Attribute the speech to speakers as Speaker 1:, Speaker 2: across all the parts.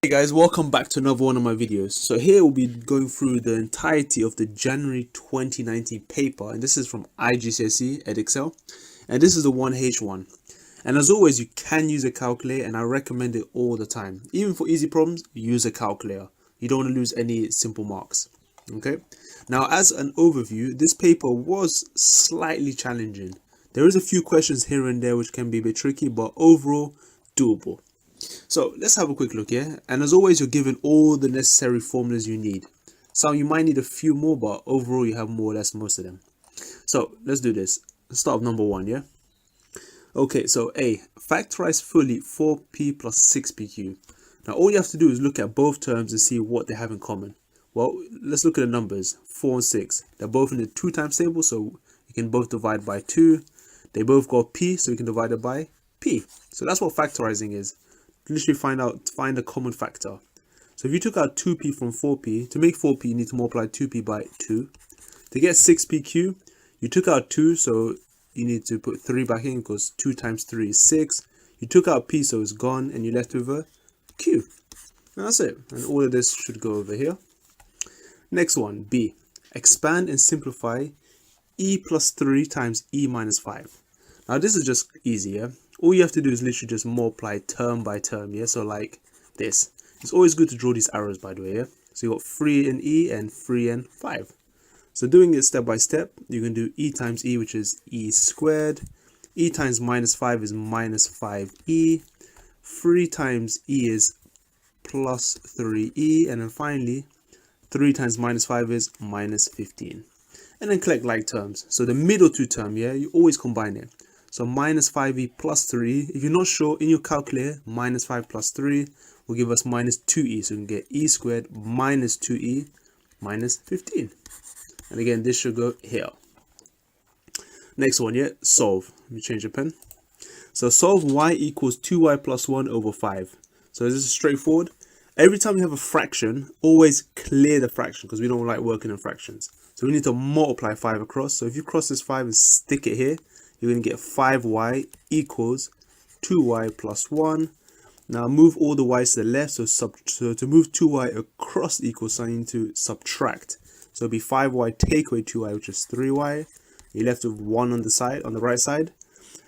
Speaker 1: Hey guys, welcome back to another one of my videos. So here we'll be going through the entirety of the January 2019 paper, and this is from IGCSE Edexcel, and this is the 1H1. And as always, you can use a calculator, and I recommend it all the time. Even for easy problems, use a calculator. You don't want to lose any simple marks. Okay. Now, as an overview, this paper was slightly challenging. There is a few questions here and there which can be a bit tricky, but overall doable. So let's have a quick look here, and as always, you're given all the necessary formulas you need. Some you might need a few more, but overall you have more or less most of them. So let's do this. Let's start with number 1, yeah? Okay, so A, factorize fully 4p plus 6pq. Now all you have to do is look at both terms and see what they have in common. Well, let's look at the numbers, 4 and 6. They're both in the 2 times table, so you can both divide by 2. They both got p, so you can divide it by p. So that's what factorizing is. Literally find a common factor. So if you took out 2p from 4p, to make 4p you need to multiply 2p by 2. To get 6pq, you took out 2, so you need to put 3 back in because 2 times 3 is 6. You took out p, so it's gone, and you're left with a q. And that's it. And all of this should go over here. Next one, B. Expand and simplify e plus 3 times e minus 5. Now this is just easy, yeah? All you have to do is literally just multiply term by term, yeah? So like this. It's always good to draw these arrows, by the way, yeah? So you got 3 in e and 3 in 5. So doing it step by step, you can do e times e, which is e squared. E times minus 5 is minus 5e. 3 times e is plus 3e. And then finally, 3 times minus 5 is minus 15. And then collect like terms. So the middle two term, yeah, you always combine it. So minus 5e plus 3. If you're not sure, in your calculator, minus 5 plus 3 will give us minus 2e. So we can get e squared minus 2e minus 15. And again, this should go here. Next one, yeah, solve. Let me change the pen. So solve y equals 2y plus 1 over 5. So this is straightforward. Every time you have a fraction, always clear the fraction because we don't like working in fractions. So we need to multiply 5 across. So if you cross this 5 and stick it here, you're going to get 5y equals 2y plus 1. Now move all the y's to the left. So to move 2y across the equal sign, you need to subtract. So it'll be 5y take away 2y, which is 3y. You're left with 1 on the side, on the right side.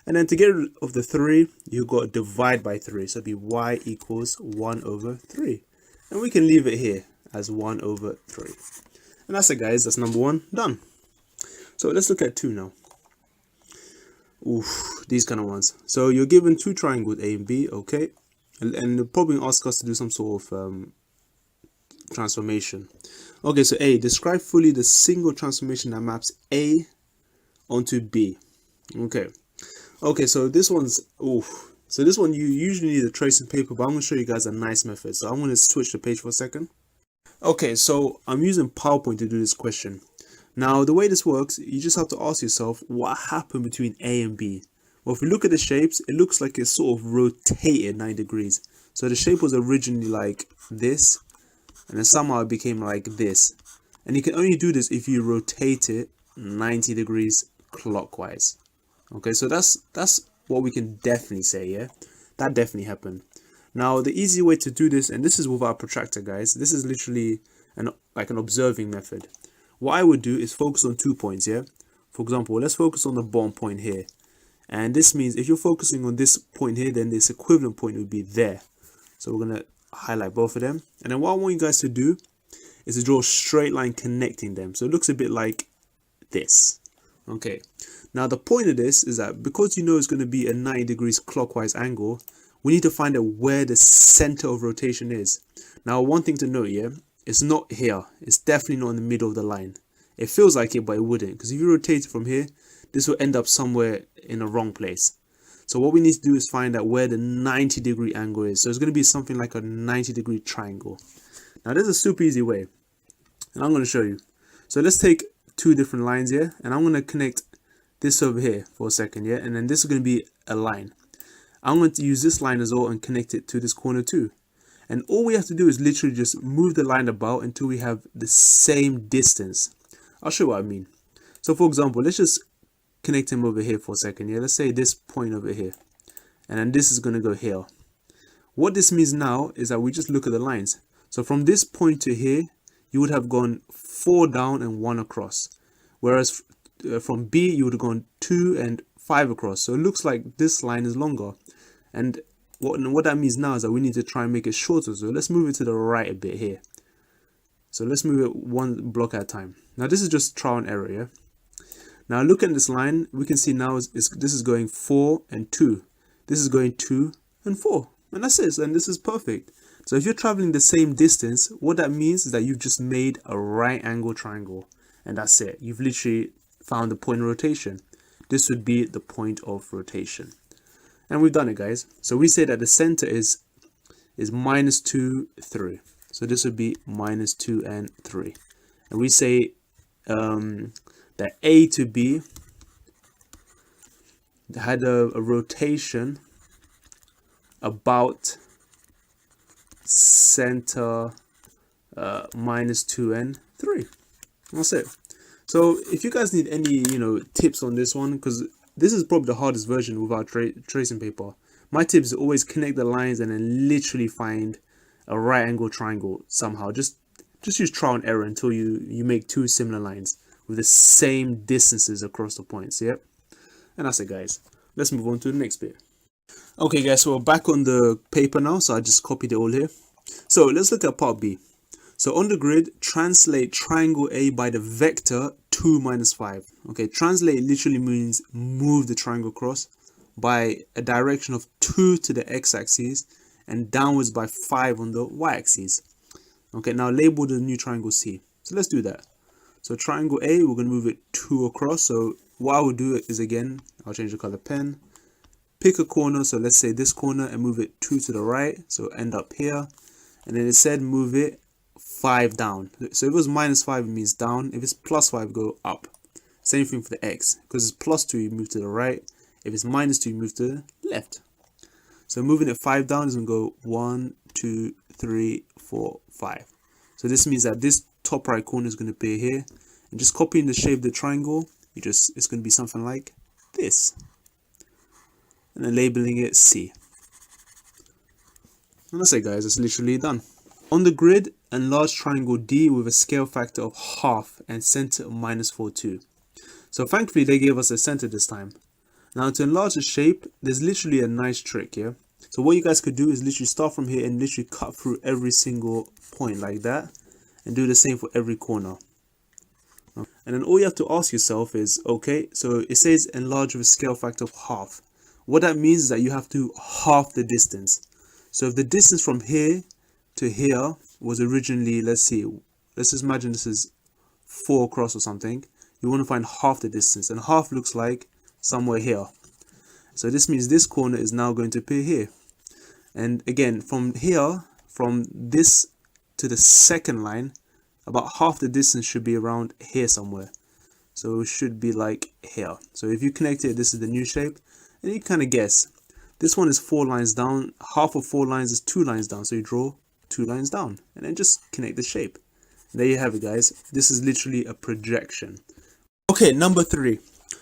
Speaker 1: And then to get rid of the 3, you've got to divide by 3. So it'll be y equals 1 over 3. And we can leave it here as 1 over 3. And that's it, guys. That's number 1 done. So let's look at 2 now. Oof, these kind of ones. So you're given 2 triangles, A and B, okay? And they'll probably ask us to do some sort of transformation. Okay, so A, describe fully the single transformation that maps A onto B. Okay, so this one's, so this one you usually need a tracing paper, but I'm going to show you guys a nice method. So I'm going to switch the page for a second. Okay, so I'm using PowerPoint to do this question. Now, the way this works, you just have to ask yourself what happened between A and B. Well, if you look at the shapes, it looks like it's sort of rotated 9 degrees. So the shape was originally like this, and then somehow it became like this. And you can only do this if you rotate it 90 degrees clockwise. Okay, so that's what we can definitely say, yeah? That definitely happened. Now, the easy way to do this, and this is without a protractor, guys. This is literally an observing method. What I would do is focus on 2 points, yeah? For example, let's focus on the bottom point here. And this means if you're focusing on this point here, then this equivalent point would be there. So we're going to highlight both of them. And then what I want you guys to do is to draw a straight line connecting them. So it looks a bit like this. Okay. Now the point of this is that because you know it's going to be a 90 degrees clockwise angle, we need to find out where the center of rotation is. Now one thing to note here, it's not here. It's definitely not in the middle of the line. It feels like it, but it wouldn't. Because if you rotate it from here, this will end up somewhere in the wrong place. So what we need to do is find out where the 90 degree angle is. So it's going to be something like a 90 degree triangle. Now there's a super easy way. And I'm going to show you. So let's take 2 different lines here. And I'm going to connect this over here for a second, yeah? And then this is going to be a line. I'm going to use this line as well and connect it to this corner too. And all we have to do is literally just move the line about until we have the same distance. I'll show you what I mean. So for example, let's just connect him over here for a second. Yeah, let's say this point over here. And then this is going to go here. What this means now is that we just look at the lines. So from this point to here, you would have gone 4 down and 1 across. Whereas from B, you would have gone 2 and 5 across. So it looks like this line is longer. And what that means now is that we need to try and make it shorter. So let's move it to the right a bit here. So let's move it one block at a time. Now this is just trial and error, yeah? Now look at this line, we can see now this is going 4 and 2. This is going 2 and 4. And that's it, and this is perfect. So if you're traveling the same distance, what that means is that you've just made a right angle triangle. And that's it. You've literally found the point of rotation. This would be the point of rotation. And we've done it, guys. So we say that the center is -2, 3. So this would be -2 and 3. And we say that A to B had a rotation about center -2 and 3. That's it. So if you guys need any tips on this one, because this is probably the hardest version without tracing paper, my tip is always connect the lines and then literally find a right angle triangle somehow. Just use trial and error until you make 2 similar lines with the same distances across the points. Yep. And that's it, guys. Let's move on to the next bit. Okay, guys, so we're back on the paper now, so I just copied it all here. So let's look at part B. So on the grid, translate triangle A by the vector 2 minus 5. Okay, translate literally means move the triangle across by a direction of 2 to the x-axis and downwards by 5 on the y-axis. Okay, now label the new triangle C. So let's do that. So triangle A, we're going to move it 2 across. So what I will do is, again, I'll change the color pen. Pick a corner, so let's say this corner, and move it 2 to the right, so end up here. And then it said move it 5 down. So if it was -5, it means down. If it's +5, go up. Same thing for the x, because it's +2, you move to the right. If it's -2, you move to the left. So moving it 5 down is going to go 1, 2, 3, 4, 5. So this means that this top right corner is going to appear here. And just copying the shape of the triangle, it's going to be something like this. And then labeling it C. And that's it, guys. It's literally done. On the grid, enlarge triangle D with a scale factor of half and center of -4, 2. So thankfully they gave us a center this time. Now to enlarge the shape, there's literally a nice trick here. So what you guys could do is literally start from here and literally cut through every single point like that. And do the same for every corner. And then all you have to ask yourself is, okay, so it says enlarge with a scale factor of half. What that means is that you have to half the distance. So if the distance from here to here was originally, let's just imagine this is 4 across or something. You want to find half the distance, and half looks like somewhere here. So this means this corner is now going to appear here. And again, from here, from this to the second line, about half the distance should be around here somewhere. So it should be like here. So if you connect it, this is the new shape. And you kind of guess. This one is 4 lines down. Half of 4 lines is 2 lines down. So you draw 2 lines down. And then just connect the shape. And there you have it, guys. This is literally a projection. Okay, number 3.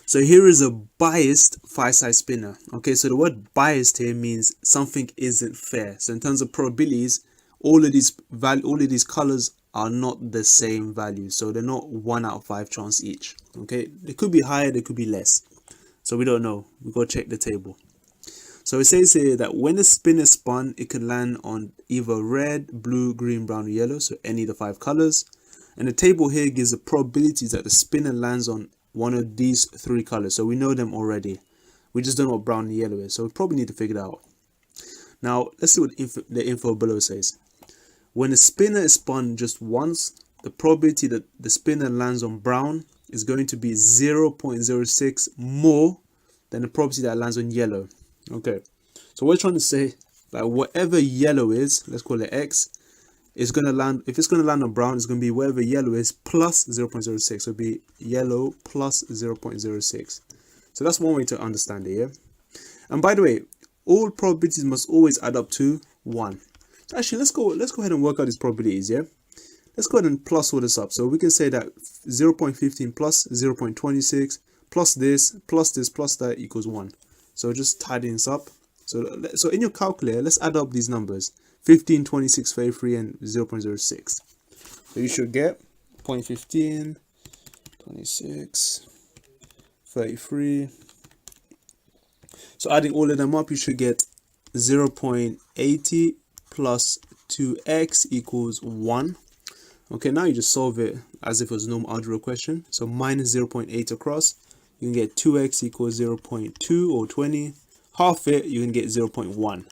Speaker 1: So here is a biased 5-side spinner. Okay, so the word biased here means something isn't fair. So in terms of probabilities, all of these colors are not the same value. So they're not 1 out of 5 chance each. Okay, they could be higher, they could be less. So we don't know. We got to check the table. So it says here that when the spin is spun, it can land on either red, blue, green, brown, or yellow. So any of the 5 colors. And the table here gives the probabilities that the spinner lands on one of these 3 colors. So we know them already. We just don't know what brown and yellow is. So we probably need to figure it out. Now let's see what the info below says. When the spinner is spun just once, the probability that the spinner lands on brown is going to be 0.06 more than the probability that lands on yellow. Okay, so we're trying to say that whatever yellow is, let's call it X, is going to land, if it's going to land on brown, it's going to be whatever yellow is plus 0.06. So it'll be yellow plus 0.06. So that's one way to understand it, yeah? And by the way, all probabilities must always add up to 1. So actually, let's go ahead and work out these probabilities, yeah? Let's go ahead and plus all this up. So we can say that 0.15 plus 0.26 plus this plus that equals 1. So just tidying this up. So in your calculator, let's add up these numbers: 15, 26, 33, and 0.06. So you should get 0.15, 26, 33. So adding all of them up, you should get 0.80 plus 2x equals 1. Okay, now you just solve it as if it was a normal algebra question. So minus 0.8 across, you can get 2x equals 0.2 or 20. Half it, you can get 0.1.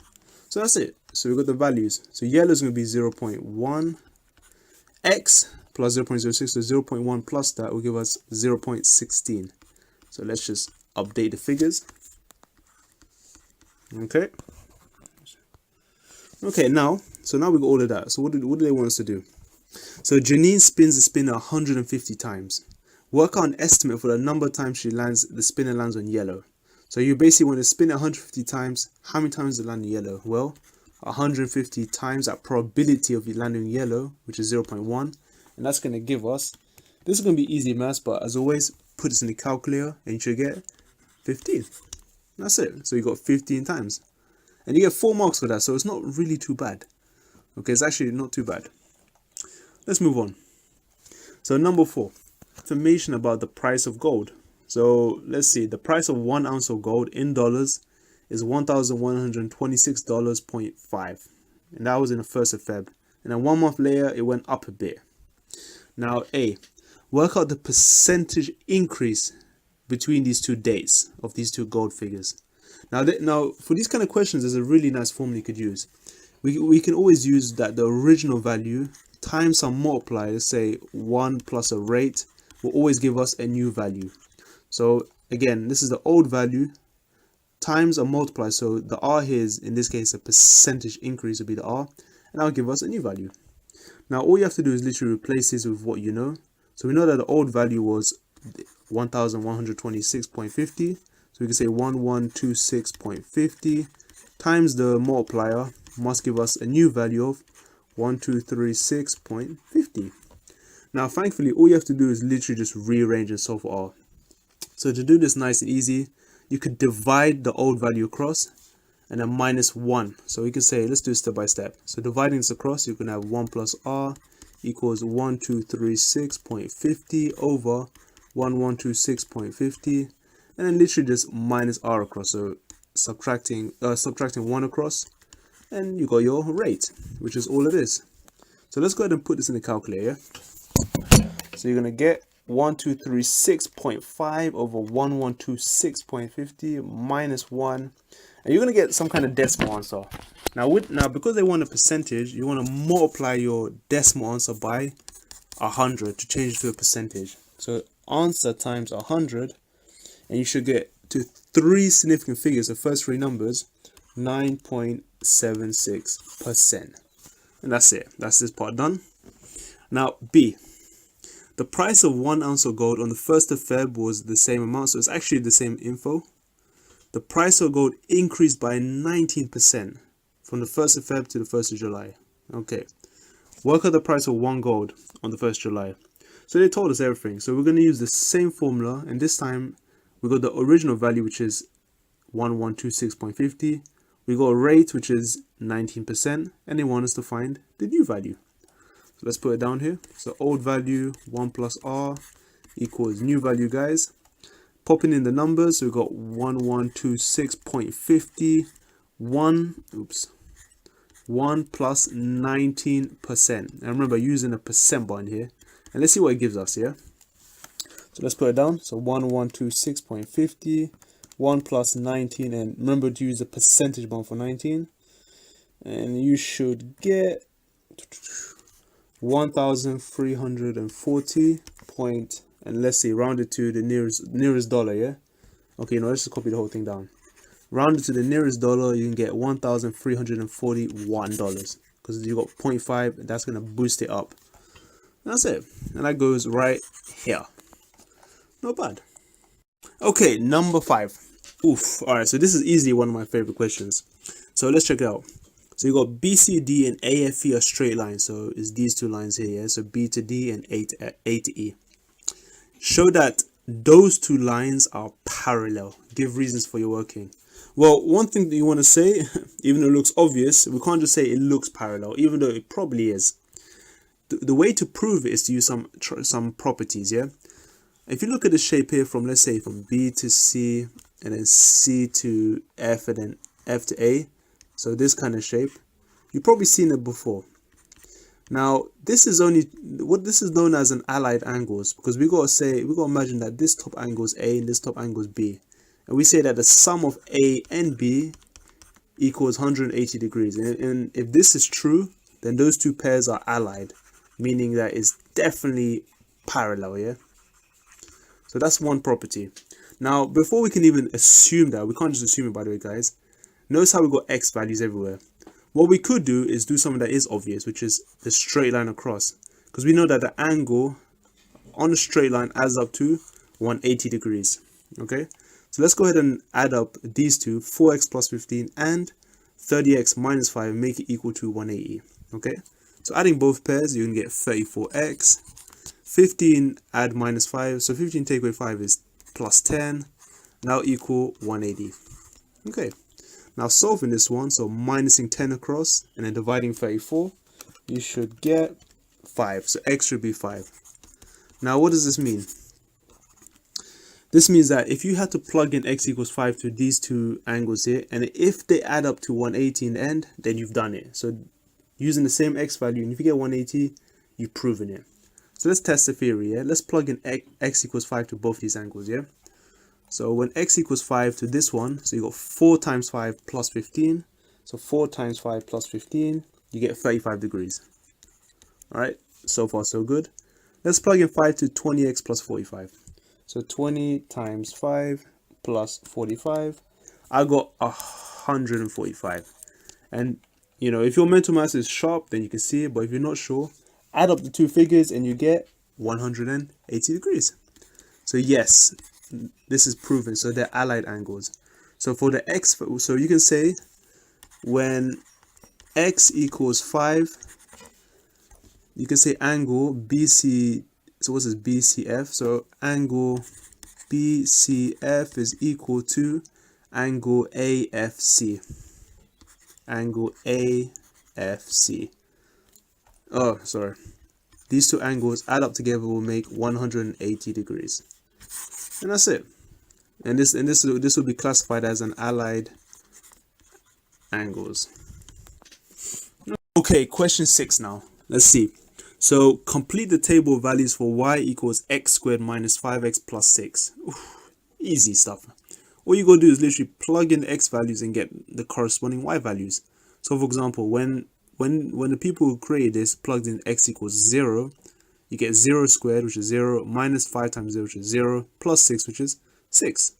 Speaker 1: So that's it. So we got the values. So yellow is going to be 0.1. X plus 0.06, so 0.1 plus that will give us 0.16. So let's just update the figures. Okay. Okay, now we got all of that. So what do they want us to do? So Janine spins the spinner 150 times. Work out an estimate for the number of times the spinner lands on yellow. So you basically want to spin it 150 times. How many times does it land on yellow? Well, 150 times that probability of it landing on yellow, which is 0.1. And that's going to give us, this is going to be easy maths, but as always, put this in the calculator and you should get 15. That's it. So you got 15 times. And you get 4 marks for that, so it's not really too bad. Okay, it's actually not too bad. Let's move on. So number 4, information about the price of gold. So let's see, the price of 1 ounce of gold in dollars is $1,126.5. And that was in the 1st of Feb. And then 1 month later, it went up a bit. Now A, work out the percentage increase between these two dates of these two gold figures. Now for these kind of questions, there's a really nice formula you could use. We can always use that the original value times some multiplier, let's say 1 plus a rate, will always give us a new value. So again, this is the old value times a multiplier. So the R here is, in this case, a percentage increase would be the R, and that will give us a new value. Now all you have to do is literally replace this with what you know. So we know that the old value was 1126.50. So we can say 1126.50 times the multiplier must give us a new value of 1236.50. Now thankfully, all you have to do is literally just rearrange and solve for R. So to do this nice and easy, you could divide the old value across and then minus 1. So we can say, let's do it step by step. So dividing this across, you can have 1 plus R equals 1236.50 over 1126.50, and then literally just minus R across. So subtracting 1 across, and you got your rate, which is all it is. So let's go ahead and put this in the calculator. So you're going to get 1236.5 over 1126.50 minus 1, and you're going to get some kind of decimal answer. Now because they want a percentage, you want to multiply your decimal answer by 100 to change it to a percentage. So answer times 100, and you should get to 3 significant figures, the first 3 numbers, 9.76%. And that's it. That's this part done. Now B, the price of 1 ounce of gold on the 1st of Feb was the same amount, so it's actually the same info. The price of gold increased by 19% from the 1st of Feb to the 1st of July. Okay, work out the price of 1 gold on the 1st of July. So they told us everything. So we're going to use the same formula, and this time we got the original value, which is 1126.50. We got a rate, which is 19%, and they want us to find the new value. So let's put it down here. So old value 1 plus R equals new value, guys. Popping in the numbers, so we got 1126.50, 1 plus 19%. And remember, using a percent button here. And let's see what it gives us, yeah? So let's put it down. So 1126.50, 1 plus 19, and remember to use the percentage button for 19. And you should get 1,340 point, and let's see, round it to the nearest dollar, yeah? Okay, let's just copy the whole thing down. Round it to the nearest dollar, you can get $1,341 because you got 0.5, and that's going to boost it up. That's it. And that goes right here. Not bad. Okay, number 5. Oof. Alright, so this is easily one of my favorite questions. So let's check it out. So you got BCD and AFE are straight lines. So it's these two lines here, yeah? So B to D and A to E. Show that those two lines are parallel. Give reasons for your working. Well, one thing that you want to say, even though it looks obvious, we can't just say it looks parallel, even though it probably is. The way to prove it is to use some properties, yeah? If you look at the shape here from, let's say, from B to C, and then C to F, and then F to A, so this kind of shape, you've probably seen it before. Now, this is known as an allied angles, because we gotta imagine that this top angle is A and this top angle is B. And we say that the sum of A and B equals 180 degrees. And if this is true, then those two pairs are allied, meaning that it's definitely parallel, yeah? So that's one property. Now, before we can even assume that, we can't just assume it, by the way, guys. Notice how we got x values everywhere. What we could do is do something that is obvious, which is the straight line across. Because we know that the angle on the straight line adds up to 180 degrees, okay? So let's go ahead and add up these two, 4x plus 15 and 30x minus 5, make it equal to 180, okay? So adding both pairs, you can get 34x, 15 add minus 5, so 15 take away 5 is plus 10, now equal 180, okay? Now solving this one, so minusing 10 across and then dividing 34, you should get 5, so x should be 5. Now what does this mean? This means that if you had to plug in x equals 5 to these two angles here, and if they add up to 180 in the end, then you've done it. So using the same x value, and if you get 180, you've proven it. So let's test the theory, yeah? Let's plug in x equals 5 to both these angles, yeah? So when x equals 5 to this one, so you got 4 times 5 plus 15. So 4 times 5 plus 15, you get 35 degrees. Alright, so far so good. Let's plug in 5 to 20x plus 45. So 20 times 5 plus 45, I got 145. And, you know, if your mental math is sharp, then you can see it. But if you're not sure, add up the two figures and you get 180 degrees. So yes, this is proven. So they're allied angles. So for the x, so you can say when x equals 5, you can say angle BC. So what's this, BCF? So angle BCF is equal to angle AFC. Angle AFC. Oh, sorry. These two angles add up together will make 180 degrees. And that's it. And this will be classified as an allied angles. Okay, question 6 now. Let's see. So complete the table of values for y equals x squared minus 5x plus 6. Oof, easy stuff. All you gotta do is literally plug in the x values and get the corresponding y values. So for example, when the people who created this plugged in x equals 0, you get 0 squared, which is 0, minus 5 times 0, which is 0, plus 6, which is 6.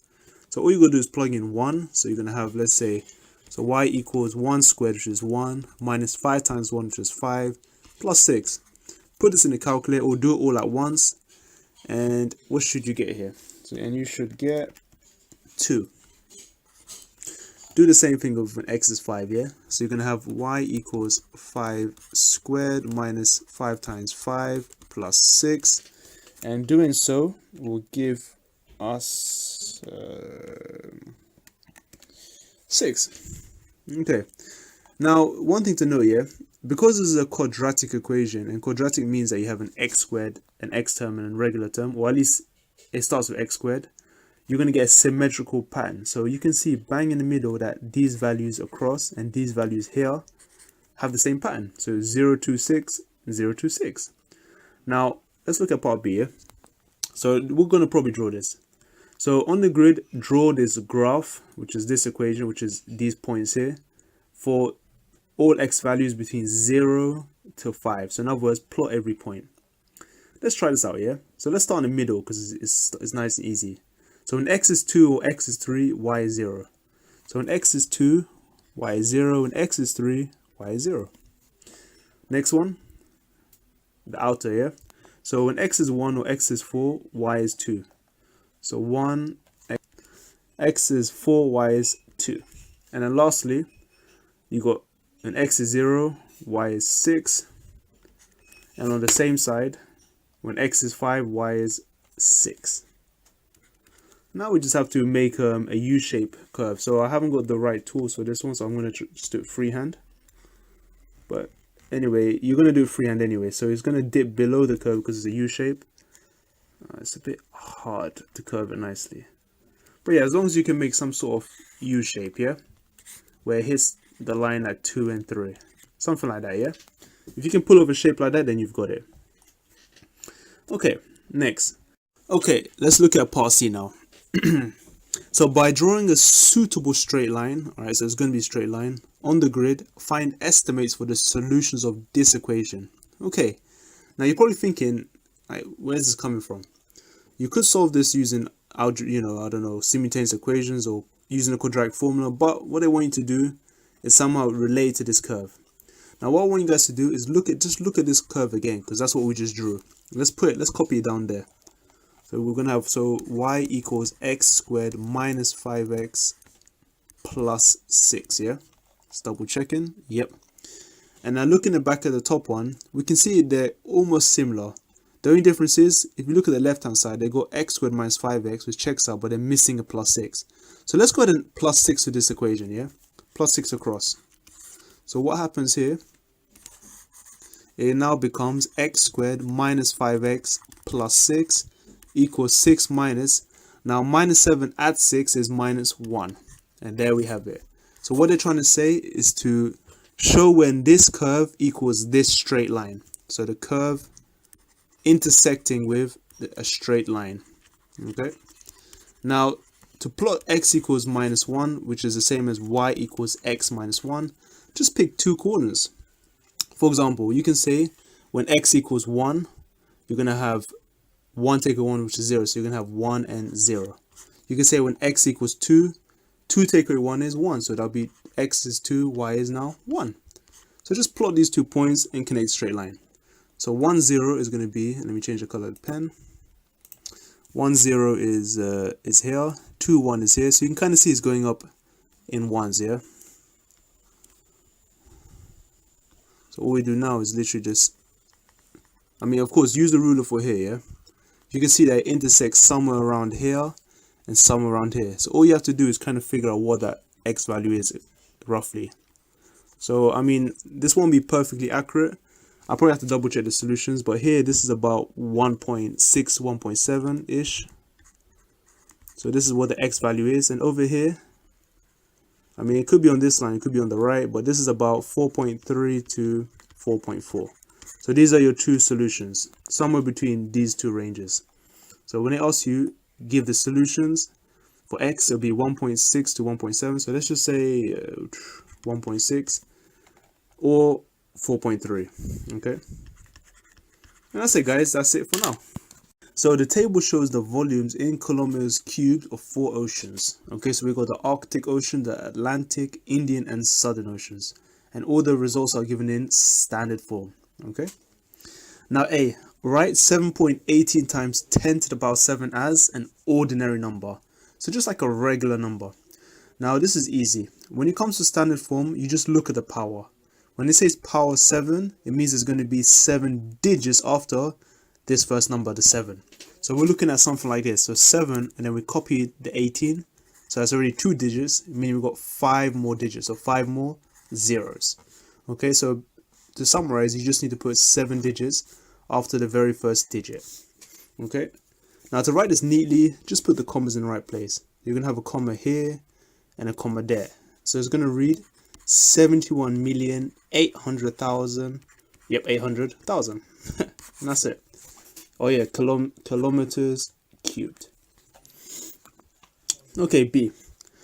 Speaker 1: So all you gotta do is plug in 1. So you're gonna have, let's say, so y equals 1 squared, which is 1, minus 5 times 1, which is 5, plus 6. Put this in the calculator or do it all at once, and what should you get here? So, and you should get 2. Do the same thing with when x is 5, yeah? So you're going to have y equals 5 squared minus 5 times 5 plus 6, and doing so will give us 6. Okay, now one thing to note here, because this is a quadratic equation, and quadratic means that you have an x squared, an x term, and a regular term, or at least it starts with x squared, you're going to get a symmetrical pattern. So you can see bang in the middle that these values across and these values here have the same pattern. So 0, 2, 6, 0, 2, 6. Now, let's look at part B here. So we're going to probably draw this. So on the grid, draw this graph, which is this equation, which is these points here, for all x values between 0 to 5. So in other words, plot every point. Let's try this out, yeah? So let's start in the middle because it's nice and easy. So when x is 2 or x is 3, y is 0. So when x is 2, y is 0. When x is 3, y is 0. Next one, the outer, yeah? So when x is 1 or x is 4, y is 2. So 1, x is 4, y is 2. And then lastly, you got when x is 0, y is 6. And on the same side, when x is 5, y is 6. Now we just have to make a U-shape curve. So I haven't got the right tools for this one, so I'm going to just do it freehand. But anyway, you're going to do it freehand anyway. So it's going to dip below the curve because it's a U-shape. It's a bit hard to curve it nicely. But yeah, as long as you can make some sort of U-shape, yeah? Where it hits the line at 2 and 3. Something like that, yeah? If you can pull off a shape like that, then you've got it. Okay, next. Okay, let's look at part C now. So by drawing a suitable straight line, alright, so it's going to be a straight line, on the grid, find estimates for the solutions of this equation. Okay, now you're probably thinking, like, where's this coming from? You could solve this using, I don't know, simultaneous equations or using a quadratic formula, but what I want you to do is somehow relate to this curve. Now what I want you guys to do is just look at this curve again, because that's what we just drew. Let's copy it down there. So we're going to have, so y equals x squared minus 5x plus 6, yeah? Let's double checking, yep. And now looking back at the top one, we can see they're almost similar. The only difference is, if you look at the left hand side, they got x squared minus 5x, which checks out, but they're missing a plus 6. So let's go ahead and plus 6 to this equation, yeah? Plus 6 across. So what happens here, it now becomes x squared minus 5x plus 6 equals 6 minus, now minus 7 at 6 is minus 1. And there we have it. So what they're trying to say is to show when this curve equals this straight line. So the curve intersecting with a straight line. Okay. Now to plot x equals minus 1, which is the same as y equals x minus 1, just pick two corners. For example, you can say when x equals 1, you're going to have 1 take away 1, which is 0. So you're going to have 1 and 0. You can say when x equals 2, 2 take away 1 is 1. So that'll be x is 2, y is now 1. So just plot these 2 points and connect a straight line. So 1, 0 is going to be, let me change the color of the pen. 1, 0 is here. 2, 1 is here. So you can kind of see it's going up in ones, yeah? So all we do now is literally just, of course, use the ruler for here, yeah? You can see that it intersects somewhere around here and somewhere around here. So all you have to do is kind of figure out what that x value is, roughly. So, this won't be perfectly accurate. I'll probably have to double check the solutions, but here, this is about 1.6, 1.7-ish. So this is what the x value is. And over here, it could be on this line, it could be on the right, but this is about 4.3 to 4.4. So these are your two solutions, somewhere between these two ranges. So when it asks you, give the solutions, for x, it'll be 1.6 to 1.7. So let's just say 1.6 or 4.3, okay? And that's it, guys. That's it for now. So the table shows the volumes in kilometers cubed of 4 oceans. Okay, so we got the Arctic Ocean, the Atlantic, Indian, and Southern Oceans. And all the results are given in standard form. Okay. Now A, write 7.18 times 10 to the power 7 as an ordinary number. So just like a regular number. Now this is easy. When it comes to standard form, you just look at the power. When it says power 7, it means it's going to be 7 digits after this first number, the 7. So we're looking at something like this. So 7, and then we copy the 18. So that's already 2 digits, meaning we've got 5 more digits. So 5 more zeros. Okay, so to summarize, you just need to put 7 digits after the very first digit. Okay, now to write this neatly, just put the commas in the right place. You're going to have a comma here and a comma there. So it's going to read 71,800,000. Yep, 800,000. And that's it. Oh yeah, kilometers cubed. Okay, B.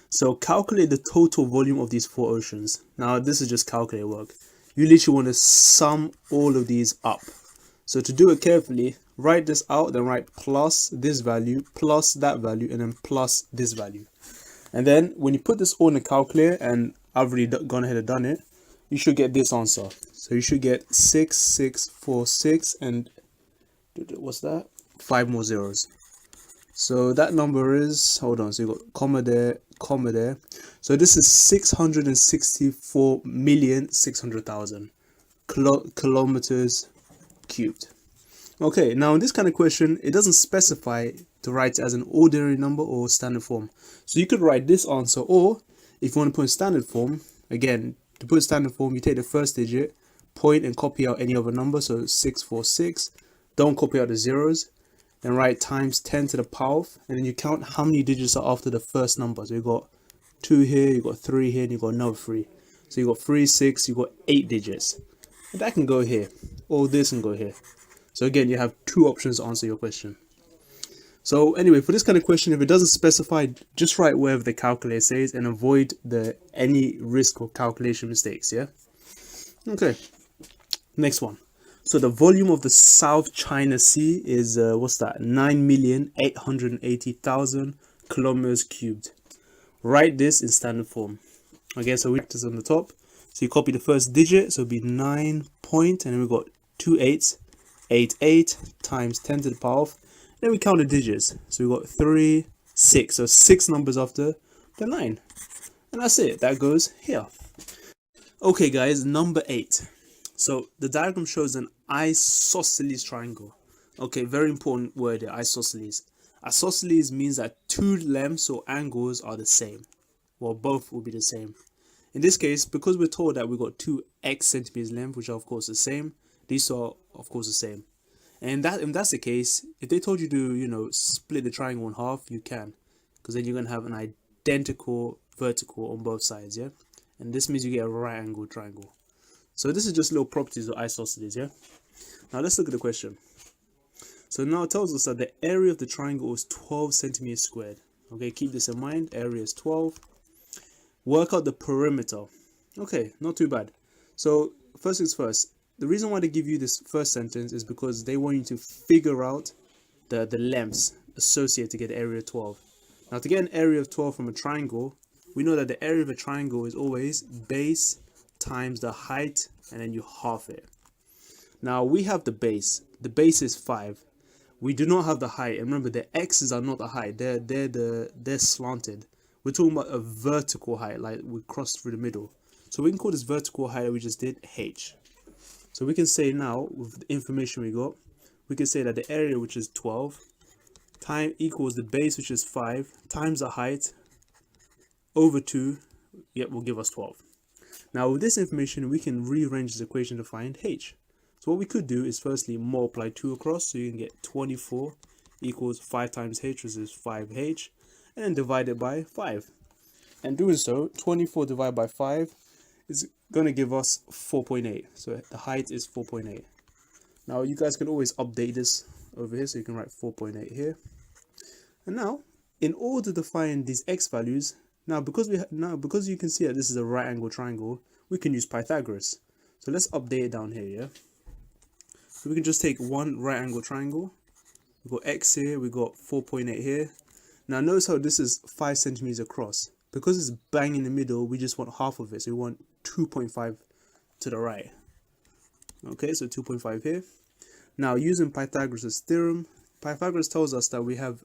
Speaker 1: So calculate the total volume of these 4 oceans. Now this is just calculate work. You literally want to sum all of these up. So to do it carefully, write this out, then write plus this value, plus that value, and then plus this value. And then when you put this all in a calculator, and I've already gone ahead and done it, you should get this answer. So you should get 6646 and what's that? 5 more zeros. So that number is, hold on, so you got comma there, comma there. So this is 664,600,000 kilometers cubed. Okay, now in this kind of question, it doesn't specify to to write it as an ordinary number or standard form. So you could write this answer, or if you want to put in standard form, again, to put standard form, you take the first digit, point and copy out any other number, so 646, don't copy out the zeros, then write times 10 to the power of, and then you count how many digits are after the first number. So you got 2 here, you got 3 here, and you got another 3. So you got 3, 6, you got 8 digits. And that can go here, or this can go here. So again, you have 2 options to answer your question. So anyway, for this kind of question, if it doesn't specify, just write wherever the calculator says and avoid any risk or calculation mistakes, yeah? Okay, next one. So the volume of the South China Sea is, what's that? 9,880,000 kilometers cubed. Write this in standard form. Okay, so we put this on the top. So you copy the first digit, so it'll be 9 point, and then we've got 2 8s, 8, 8 times 10 to the power of. Then we count the digits. So we've got 3, 6. So 6 numbers after the 9. And that's it. That goes here. Okay, guys, number 8. So the diagram shows an isosceles triangle. Okay, very important word here, isosceles. Isosceles means that 2 lengths or angles are the same. Well, both will be the same. In this case, because we're told that we've got 2 x centimeters length, which are of course the same, these are of course the same. And if that's the case, if they told you to, split the triangle in half, you can. Because then you're going to have an identical vertical on both sides, yeah? And this means you get a right angle triangle. So this is just little properties of isosceles, yeah? Now let's look at the question. So now it tells us that the area of the triangle is 12 centimeters squared. Okay, keep this in mind. Area is 12. Work out the perimeter. Okay, not too bad. So first things first. The reason why they give you this first sentence is because they want you to figure out the lengths associated to get the area of 12. Now to get an area of 12 from a triangle, we know that the area of a triangle is always base times the height, and then you half it. Now we have the base. The base is 5. We do not have the height. And remember, the x's are not the height. They're slanted. We're talking about a vertical height, like we crossed through the middle. So we can call this vertical height that we just did h. So we can say now, with the information we got, we can say that the area, which is 12, time equals the base, which is 5, times the height, over 2, will give us 12. Now with this information, we can rearrange this equation to find h. So what we could do is firstly multiply 2 across, so you can get 24 equals 5 times h, which is 5h, and then divide it by 5. And doing so, 24 divided by 5 is going to give us 4.8. So the height is 4.8. Now you guys can always update this over here, so you can write 4.8 here. And now, in order to find these x values, because you can see that this is a right angle triangle, we can use Pythagoras. So let's update it down here, yeah? So we can just take one right angle triangle. We've got x here, we've got 4.8 here. Now notice how this is 5 centimeters across. Because it's bang in the middle, we just want half of it. So we want 2.5 to the right. Okay, so 2.5 here. Now using Pythagoras' theorem, Pythagoras tells us that we have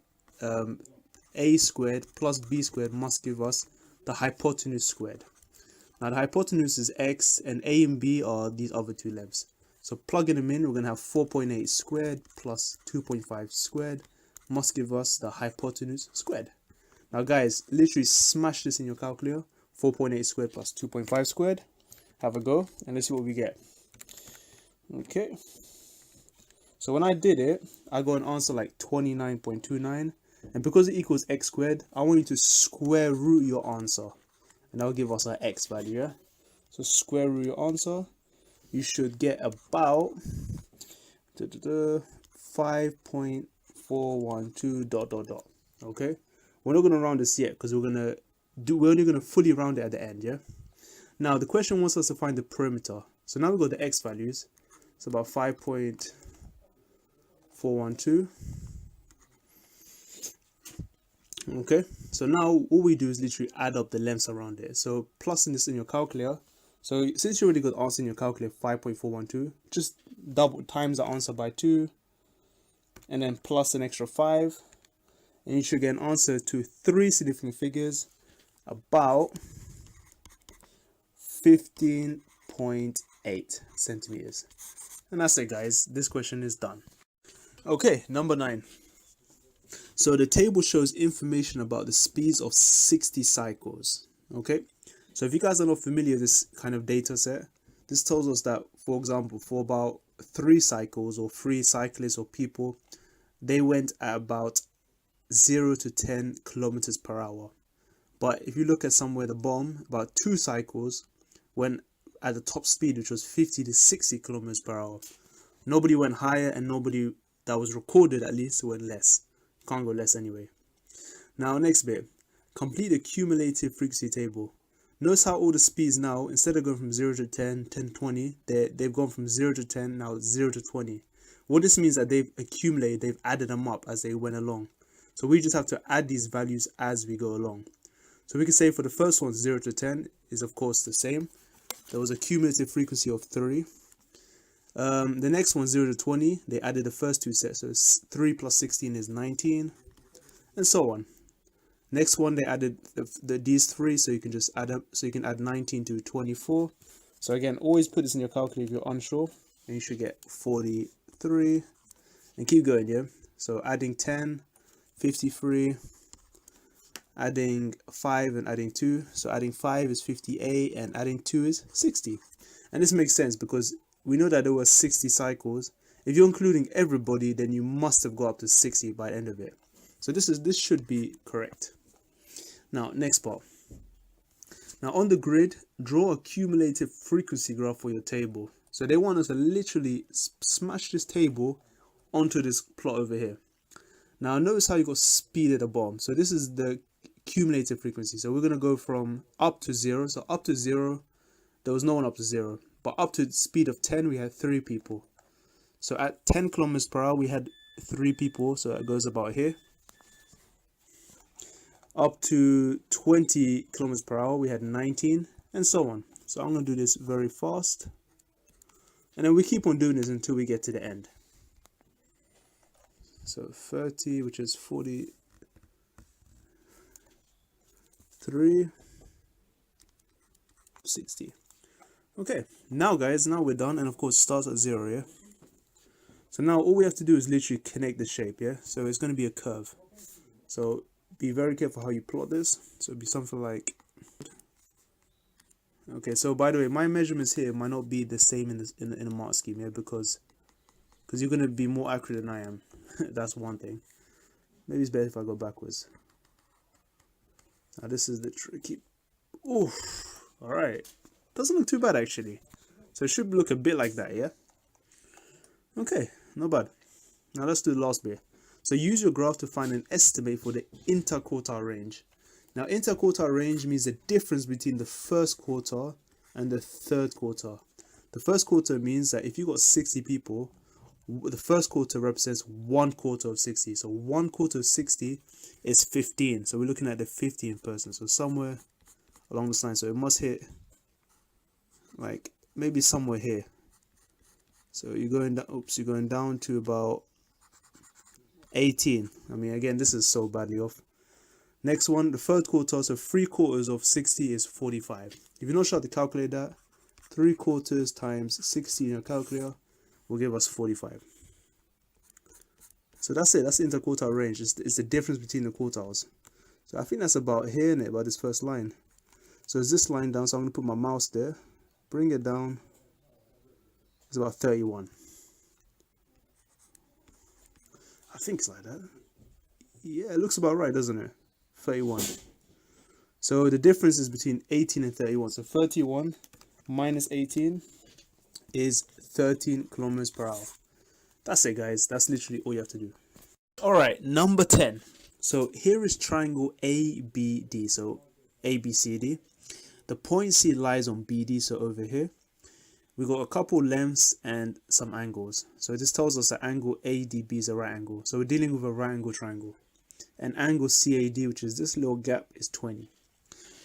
Speaker 1: a squared plus b squared must give us the hypotenuse squared. Now the hypotenuse is x, and a and b are these other 2 lengths. So plugging them in, we're going to have 4.8 squared plus 2.5 squared must give us the hypotenuse squared. Now guys, literally smash this in your calculator. 4.8 squared plus 2.5 squared. Have a go and let's see what we get. Okay. So when I did it, I got an answer like 29.29. And because it equals x squared, I want you to square root your answer. And that will give us our x value, yeah? So square root your answer. You should get about 5.412 ... Okay? We're not going to round this yet because we're only going to fully round it at the end, yeah? Now, the question wants us to find the perimeter. So now we've got the x values. It's about 5.412. Okay, so now all we do is literally add up the lengths around it. So plussing this in your calculator. So since you already got the answer in your calculator, 5.412, just double times the answer by 2. And then plus an extra 5. And you should get an answer to 3 significant figures, about 15.8 centimeters. And that's it, guys. This question is done. Okay, number 9. So the table shows information about the speeds of 60 cycles. Okay, so if you guys are not familiar with this kind of data set, this tells us that, for example, for about 3 cycles or 3 cyclists or people, they went at about 0 to 10 kilometers per hour. But if you look at somewhere at the bottom, about 2 cycles went at the top speed, which was 50 to 60 kilometers per hour. Nobody went higher, and nobody that was recorded at least went less. Can't go less anyway. Now, next bit, complete the cumulative frequency table. Notice how all the speeds now, instead of going from 0 to 10, 10 to 20, they've gone from 0 to 10, now 0 to 20. What this means is that they've accumulated, they've added them up as they went along. So we just have to add these values as we go along. So we can say for the first one, 0 to 10 is of course the same. There was a cumulative frequency of 3. The next one, 0 to 20, they added the first 2 sets. So it's 3 plus 16 is 19, and so on. Next one, they added these 3, so you can just add up. So you can add 19 to 24. So again, always put this in your calculator if you're unsure, and you should get 43. And keep going, yeah. So adding 10, 53. Adding 5 and adding 2. So adding 5 is 58, and adding 2 is 60. And this makes sense because we know that there were 60 cycles. If you're including everybody, then you must have got up to 60 by the end of it. So this should be correct. Now, next part. Now on the grid, draw a cumulative frequency graph for your table. So they want us to literally smash this table onto this plot over here. Now notice how you got speed at the bottom. So this is the cumulative frequency. So we're going to go from up to 0. So up to 0, there was no one up to 0. But up to the speed of 10, we had 3 people. So at 10 kilometers per hour, we had 3 people. So that goes about here. Up to 20 kilometers per hour, we had 19, and so on. So I'm going to do this very fast. And then we keep on doing this until we get to the end. So 30, which is 43, 60. Okay, now guys, now we're done, and of course it starts at 0, yeah? So now all we have to do is literally connect the shape, yeah? So it's going to be a curve. So be very careful how you plot this. So it'll be something like... Okay, so by the way, my measurements here might not be the same in the mark scheme, yeah? Because you're going to be more accurate than I am. That's one thing. Maybe it's better if I go backwards. Now this is the tricky... Oof! Alright. Doesn't look too bad actually. So it should look a bit like that, yeah? Okay, not bad. Now let's do the last bit. So use your graph to find an estimate for the interquartile range. Now interquartile range means the difference between the first quartile and the third quartile. The first quartile means that if you got 60 people, the first quarter represents 1/4 of 60. So 1/4 of 60 is 15. So we're looking at the 15th person. So somewhere along this line. So it must hit like maybe somewhere here. So you're going down. Oops, you're going down to about 18. I mean, again, this is so badly off. Next one, the third quartile. So 3/4 of 60 is 45. If you're not sure how to calculate that, 3/4 times 60 in your calculator will give us 45. So that's it. That's the interquartile range. It's the difference between the quartiles. So I think that's about here, innit, about this first line. So it's this line down. So I'm going to put my mouse there, bring it down. It's about 31. I think it's like that. Yeah, it looks about right, doesn't it? 31. So the difference is between 18 and 31. So 31 minus 18 is 13 kilometers per hour. That's it, guys. That's literally all you have to do. All right, number 10. So here is triangle ABD. So ABCD. The point C lies on BD. So over here, we got a couple lengths and some angles. So this tells us that angle ADB is a right angle. So we're dealing with a right angle triangle. And angle CAD, which is this little gap, is 20.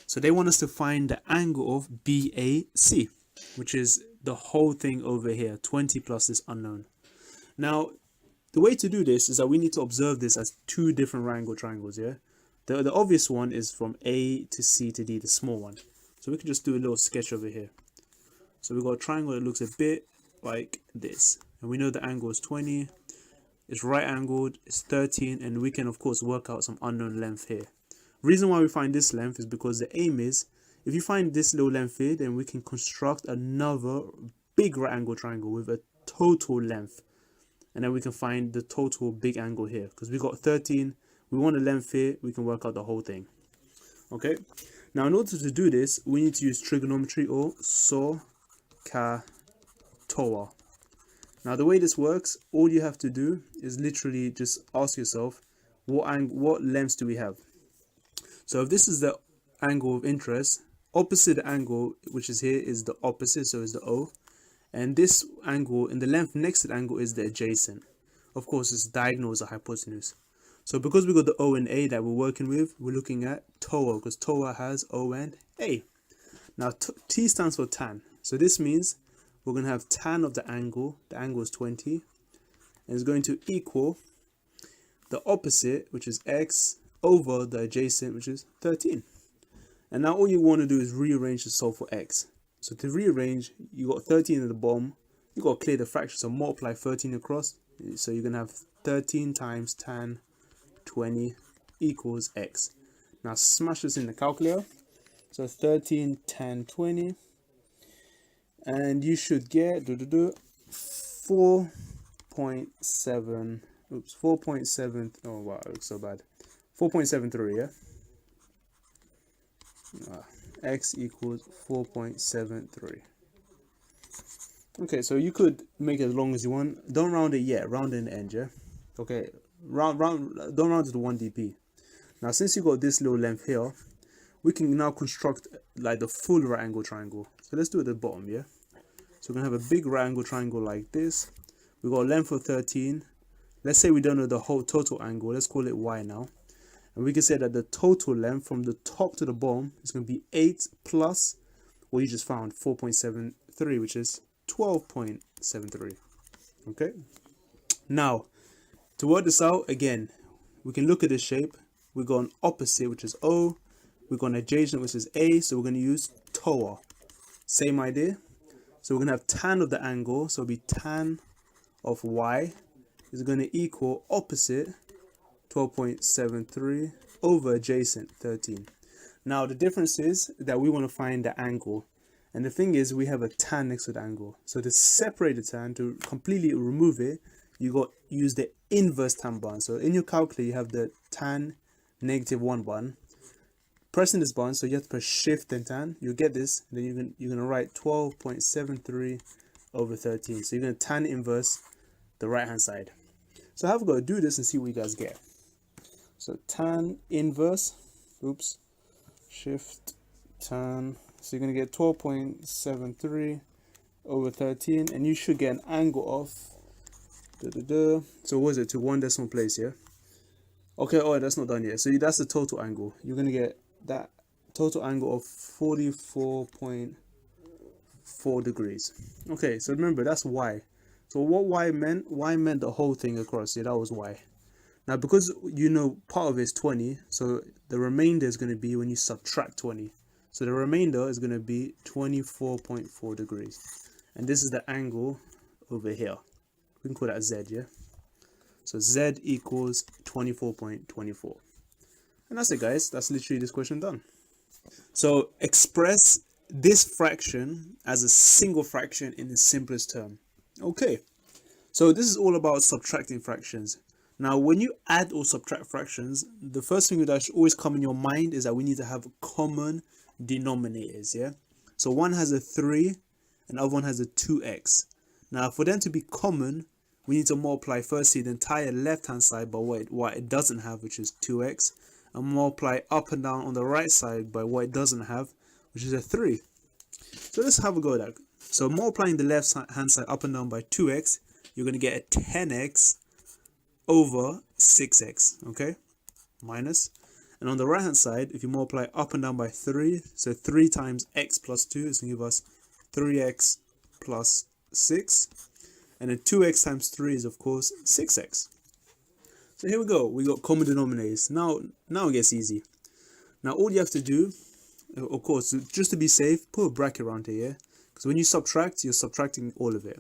Speaker 1: So they want us to find the angle of BAC, which is the whole thing over here, 20 plus this unknown. Now, the way to do this is that we need to observe this as 2 different right angle triangles, yeah? The obvious one is from A to C to D, the small one. So we can just do a little sketch over here. So we've got a triangle that looks a bit like this. And we know the angle is 20. it's right angled, it's 13, and we can of course work out some unknown length here. Reason why we find this length is because the aim is, if you find this little length here, then we can construct another big right angle triangle with a total length, and then we can find the total big angle here. Because we got 13, we want a length here, we can work out the whole thing. Okay, now in order to do this, we need to use trigonometry or SOHCAHTOA. Now the way this works, all you have to do is literally just ask yourself, what lengths do we have? So if this is the angle of interest, opposite the angle, which is here, is the opposite, so it's the O. And this angle, and the length next to the angle, is the adjacent. Of course, it's diagonal as a hypotenuse. So because we got the O and A that we're working with, we're looking at TOA, because TOA has O and A. Now T stands for tan. So this means we're going to have tan of the angle is 20, and it's going to equal the opposite, which is x, over the adjacent, which is 13. And now all you want to do is rearrange to solve for x. So to rearrange, you got 13 at the bottom, you got to clear the fraction, so multiply 13 across. So you're going to have 13 times tan 20 equals x. Now smash this in the calculator. So 13 tan 20, and you should get 4.7. Oops, 4.7. Oh wow, it looks so bad. 4.73, yeah. X equals 4.73. Okay, so you could make it as long as you want. Don't round it yet. Round it in the end, yeah. Okay, don't round to the 1 dp. Now, since you got this little length here, we can now construct like the full right angle triangle. So let's do it at the bottom, yeah. So we're gonna have a big right angle triangle like this. We got a length of 13. Let's say we don't know the whole total angle. Let's call it y now. And we can say that the total length from the top to the bottom is going to be 8 plus what you just found, 4.73, which is 12.73. Okay. Now, to work this out, again, we can look at this shape. We got an opposite, which is O. We got an adjacent, which is A. So we're going to use TOA. Same idea. So we're going to have tan of the angle. So it'll be tan of y is going to equal opposite 12.73 over adjacent 13. Now the difference is that we want to find the angle, and the thing is we have a tan next to the angle. So to separate the tan, to completely remove it, you got use the inverse tan button. So in your calculator you have the tan -1 button. Pressing this button, so you have to press shift and tan, you'll get this, and then you're gonna write 12.73 over 13. So you're gonna tan inverse the right hand side. So I have got to do this and see what you guys get. So tan inverse, oops, shift tan. So you're going to get 12.73 over 13, and you should get an angle of, so what is it, to 1 decimal place, yeah? Okay, oh, that's not done yet. So that's the total angle. You're going to get that total angle of 44.4 degrees. Okay, so remember, that's y. So what y meant the whole thing across, yeah, that was y. Now, because you know part of it is 20, so the remainder is going to be when you subtract 20. So the remainder is going to be 24.4 degrees. And this is the angle over here. We can call that Z, yeah? So Z equals 24.24. And that's it, guys. That's literally this question done. So express this fraction as a single fraction in the simplest term. Okay. So this is all about subtracting fractions. Now, when you add or subtract fractions, the first thing that should always come in your mind is that we need to have common denominators, yeah? So one has a 3 and the other one has a 2x. Now, for them to be common, we need to multiply firstly the entire left-hand side by what it doesn't have, which is 2x, and multiply up and down on the right side by what it doesn't have, which is a 3. So let's have a go at that. So multiplying the left-hand side up and down by 2x, you're going to get a 10x over 6x, okay, minus. And on the right hand side, if you multiply up and down by 3, so 3 times x plus 2 is going to give us 3x plus 6, and then 2x times 3 is of course 6x. So here we go, we got common denominators. Now it gets easy. Now all you have to do, of course, just to be safe, put a bracket around here, yeah? Because when you subtract, you're subtracting all of it.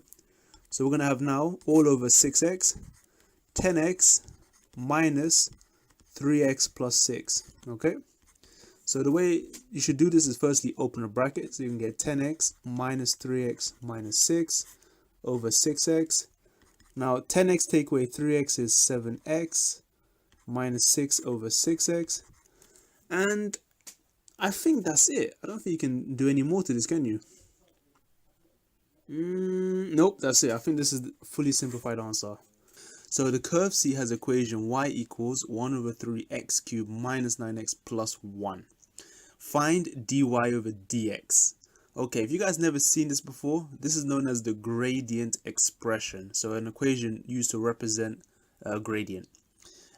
Speaker 1: So we're going to have now all over 6x 10x minus 3x plus 6. Okay, so the way you should do this is firstly open a bracket, so you can get 10x minus 3x minus 6 over 6x. Now 10x take away 3x is 7x minus 6 over 6x. And I think that's it. I don't think you can do any more to this, can you? Nope, that's it. I think this is the fully simplified answer. So the curve C has equation y equals 1 over 3x cubed minus 9x plus 1. Find dy over dx. Okay, if you guys never seen this before, this is known as the gradient expression. So an equation used to represent a gradient.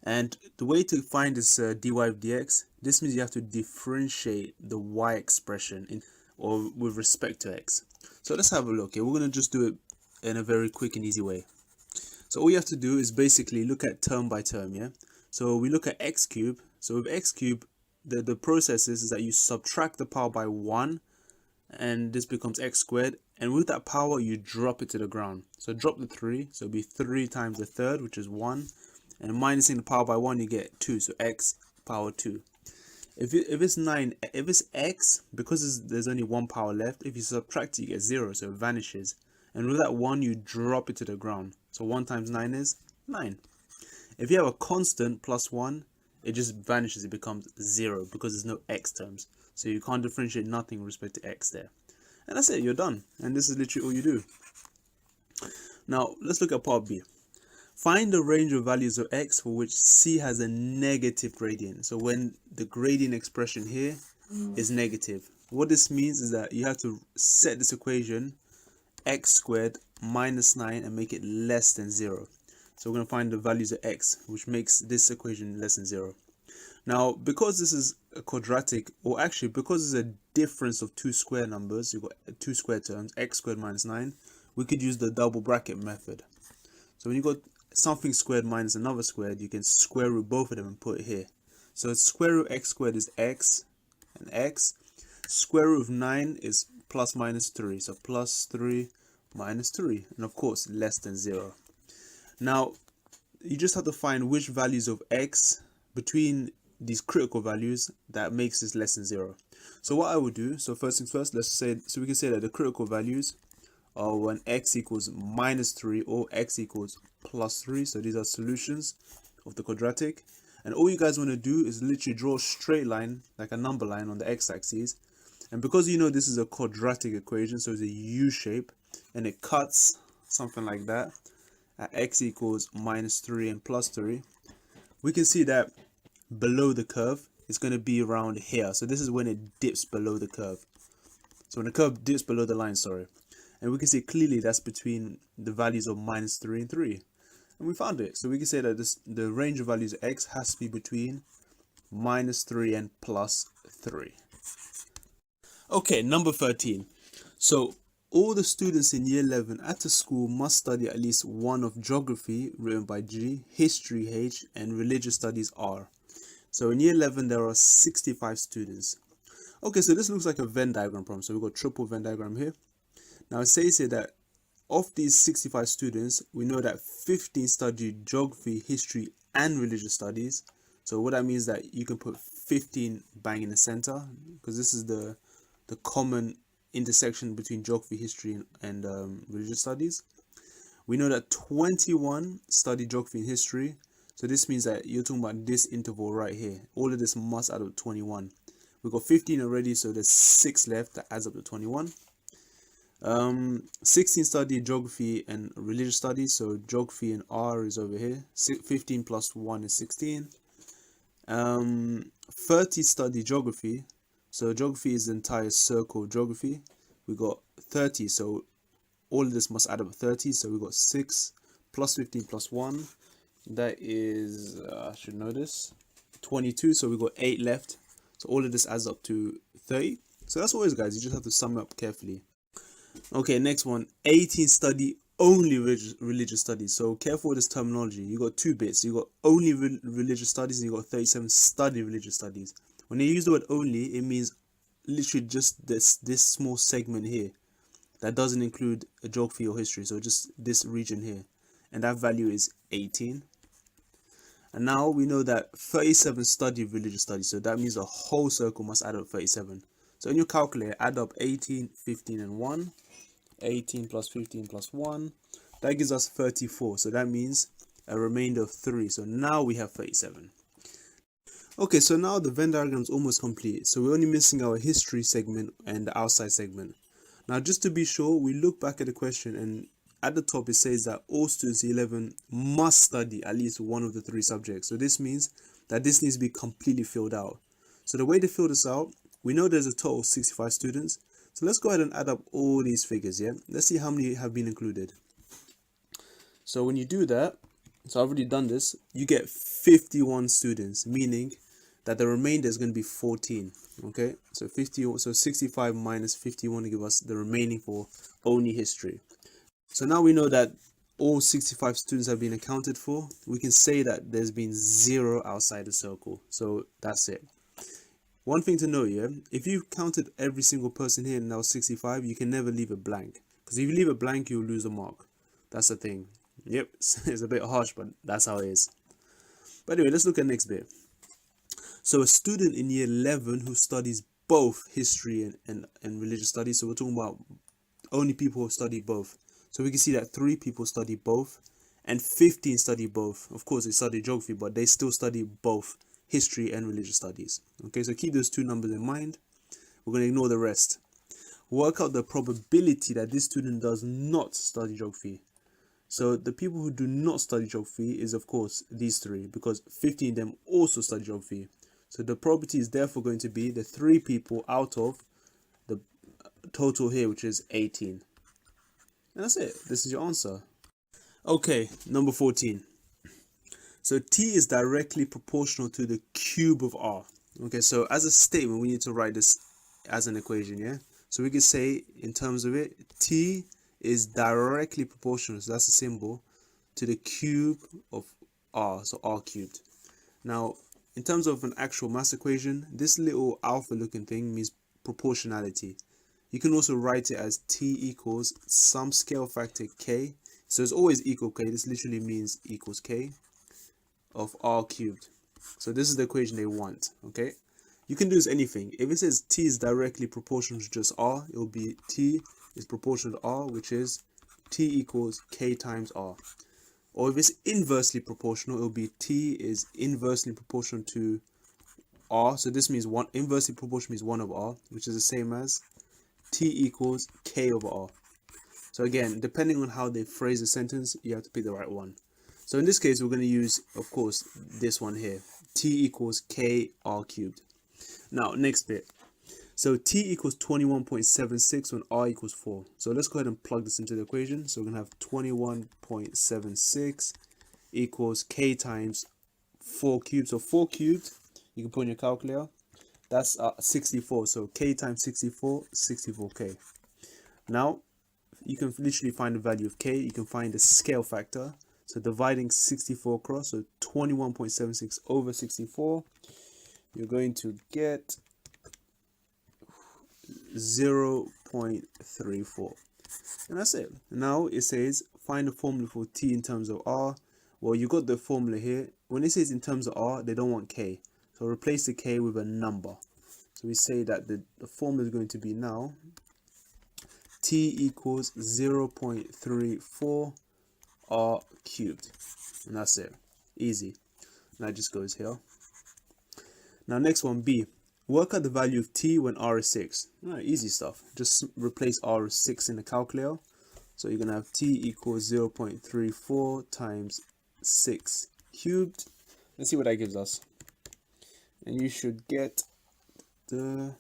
Speaker 1: And the way to find this dy over dx, this means you have to differentiate the y expression or with respect to x. So let's have a look here. We're going to just do it in a very quick and easy way. So all you have to do is basically look at term by term, yeah? So we look at x cubed. So with x cubed, the process is that you subtract the power by 1, and this becomes x squared. And with that power, you drop it to the ground. So drop the 3, so it'll be 3 times the third, which is 1. And minusing the power by 1, you get 2, so x power 2. If it's 9, if it's x, because there's only 1 power left, if you subtract it, you get 0, so it vanishes. And with that 1, you drop it to the ground. So 1 times 9 is 9. If you have a constant plus 1, it just vanishes, it becomes 0 because there's no x terms. So you can't differentiate nothing with respect to x there. And that's it, you're done. And this is literally all you do. Now, let's look at part B. Find the range of values of x for which C has a negative gradient. So when the gradient expression here is negative. What this means is that you have to set this equation x squared minus 9 and make it less than 0. So we're going to find the values of x, which makes this equation less than 0. Now, because this is a quadratic, or actually because it's a difference of two square numbers, you've got two square terms, x squared minus 9, we could use the double bracket method. So when you got something squared minus another squared, you can square root both of them and put it here. So square root x squared is x and x. Square root of 9 is plus minus 3. So plus 3 minus 3. And of course, less than 0. Now, you just have to find which values of x between these critical values that makes this less than 0. So what I would do, so first things first, let's say, so we can say that the critical values are when x equals minus 3 or x equals plus 3. So these are solutions of the quadratic. And all you guys want to do is literally draw a straight line, like a number line on the x-axis. And because you know this is a quadratic equation, so it's a U shape, and it cuts something like that at x equals minus 3 and plus 3, we can see that below the curve it's going to be around here. So this is when it dips below the curve. So when the curve dips below the line, sorry. And we can see clearly that's between the values of minus 3 and 3. And we found it. So we can say that the range of values of x has to be between minus 3 and plus 3. Okay, number 13. So all the students in year 11 at a school must study at least one of geography, written by G, history H, and religious studies R. So in year 11 there are 65 students. Okay, so this looks like a Venn diagram problem. So we've got triple Venn diagram here. Now it says here that of these 65 students, we know that 15 study geography, history, and religious studies. So what that means is that you can put 15 bang in the center, because this is the common intersection between geography, history, and religious studies. We know that 21 study geography and history. So this means that you're talking about this interval right here. All of this must add up to 21. We've got 15 already, so there's 6 left that adds up to 21. 16 study geography and religious studies, so geography and R is over here. 15 plus 1 is 16. 30 study geography, so geography is the entire circle of geography. We got 30, so all of this must add up to 30. So we got 6 plus 15 plus 1, that is I should know this, 22. So we got 8 left, so all of this adds up to 30. So that's always, guys, you just have to sum it up carefully. Okay, next one, 18 study only religious studies. So careful with this terminology. You got 2 bits. You got only religious studies, and you got 37 study religious studies. When you use the word only, it means literally just this small segment here that doesn't include a geography or history. So just this region here, and that value is 18. And now we know that 37 study religious studies, so that means the whole circle must add up 37. So in your calculator, add up 18, 15, and 1. 18 plus 15 plus 1. That gives us 34. So that means a remainder of 3. So now we have 37. Okay, so now the Venn diagram is almost complete. So we're only missing our history segment and the outside segment. Now, just to be sure, we look back at the question, and at the top it says that all students in 11 must study at least one of the 3 subjects. So this means that this needs to be completely filled out. So the way to fill this out, we know there's a total of 65 students. So let's go ahead and add up all these figures, yeah? Let's see how many have been included. So when you do that, so I've already done this, you get 51 students, meaning that the remainder is going to be 14. Okay, so 65 minus 51 to give us the remaining for only history. So now we know that all 65 students have been accounted for. We can say that there's been 0 outside the circle. So that's it. One thing to know, yeah, if you counted every single person here and now 65, you can never leave it blank. Because if you leave it blank, you'll lose a mark. That's the thing. Yep, it's a bit harsh, but that's how it is. But anyway, let's look at the next bit. So a student in year 11 who studies both history and religious studies. So we're talking about only people who study both. So we can see that 3 people study both and 15 study both. Of course, they study geography, but they still study both history and religious studies. Okay, so keep those 2 numbers in mind. We're going to ignore the rest. Work out the probability that this student does not study geography. So the people who do not study geography is, of course, these 3, because 15 of them also study geography. So the probability is therefore going to be the 3 people out of the total here, which is 18. And that's it. This is your answer. Okay, number 14. So T is directly proportional to the cube of R. Okay, so as a statement, we need to write this as an equation, yeah? So we can say, in terms of it, T is directly proportional, so that's a symbol, to the cube of R, so R cubed. Now, in terms of an actual mass equation, this little alpha looking thing means proportionality. You can also write it as T equals some scale factor K. So it's always equal K. This literally means equals K of R cubed. So this is the equation they want, okay? You can do this anything. If it says T is directly proportional to just R, it will be T is proportional to R, which is T equals K times R. Or if it's inversely proportional, it will be T is inversely proportional to R. So this means inversely proportional means 1 over R, which is the same as T equals K over R. So again, depending on how they phrase the sentence, you have to pick the right one. So in this case, we're going to use, of course, this one here. T equals K R cubed. Now, next bit. So T equals 21.76 when R equals 4. So let's go ahead and plug this into the equation. So we're going to have 21.76 equals K times 4 cubed. So 4 cubed, you can put in your calculator. That's 64. So K times 64, 64K. Now, you can literally find the value of K. You can find the scale factor. So dividing 64 across, so 21.76 over 64, you're going to get 0.34. And that's it. Now it says find the formula for T in terms of R. Well, you got the formula here. When it says in terms of R, they don't want K. So replace the K with a number. So we say that the formula is going to be now T equals 0.34 R cubed. And that's it. Easy. And that just goes here. Now next one, B. Work out the value of T when R is 6. Alright, easy stuff. Just replace R with 6 in the calculator. So you're going to have T equals 0.34 times 6 cubed. Let's see what that gives us. And you should get the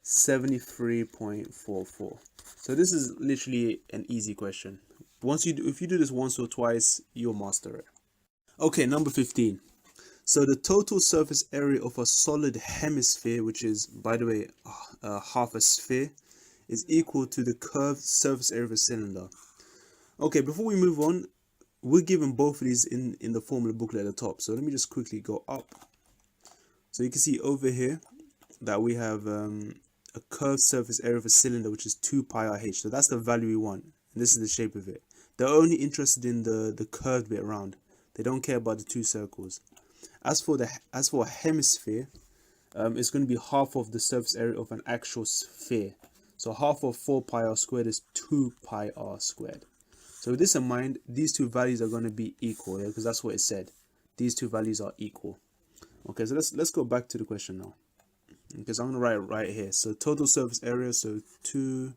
Speaker 1: 73.44. So this is literally an easy question. If you do this once or twice, you'll master it. Okay, number 15. So the total surface area of a solid hemisphere, which is, by the way, half a sphere, is equal to the curved surface area of a cylinder. Okay, before we move on, we're given both of these in the formula booklet at the top. So let me just quickly go up. So you can see over here that we have a curved surface area of a cylinder, which is 2 pi r/h. So that's the value we want. And this is the shape of it. They're only interested in the curved bit around. They don't care about the two circles. As for a hemisphere, it's going to be half of the surface area of an actual sphere. So half of 4 pi r squared is 2 pi r squared. So with this in mind, these two values are going to be equal, yeah, because that's what it said. These two values are equal. Okay, so let's go back to the question now. Because I'm going to write it right here. So total surface area, so 2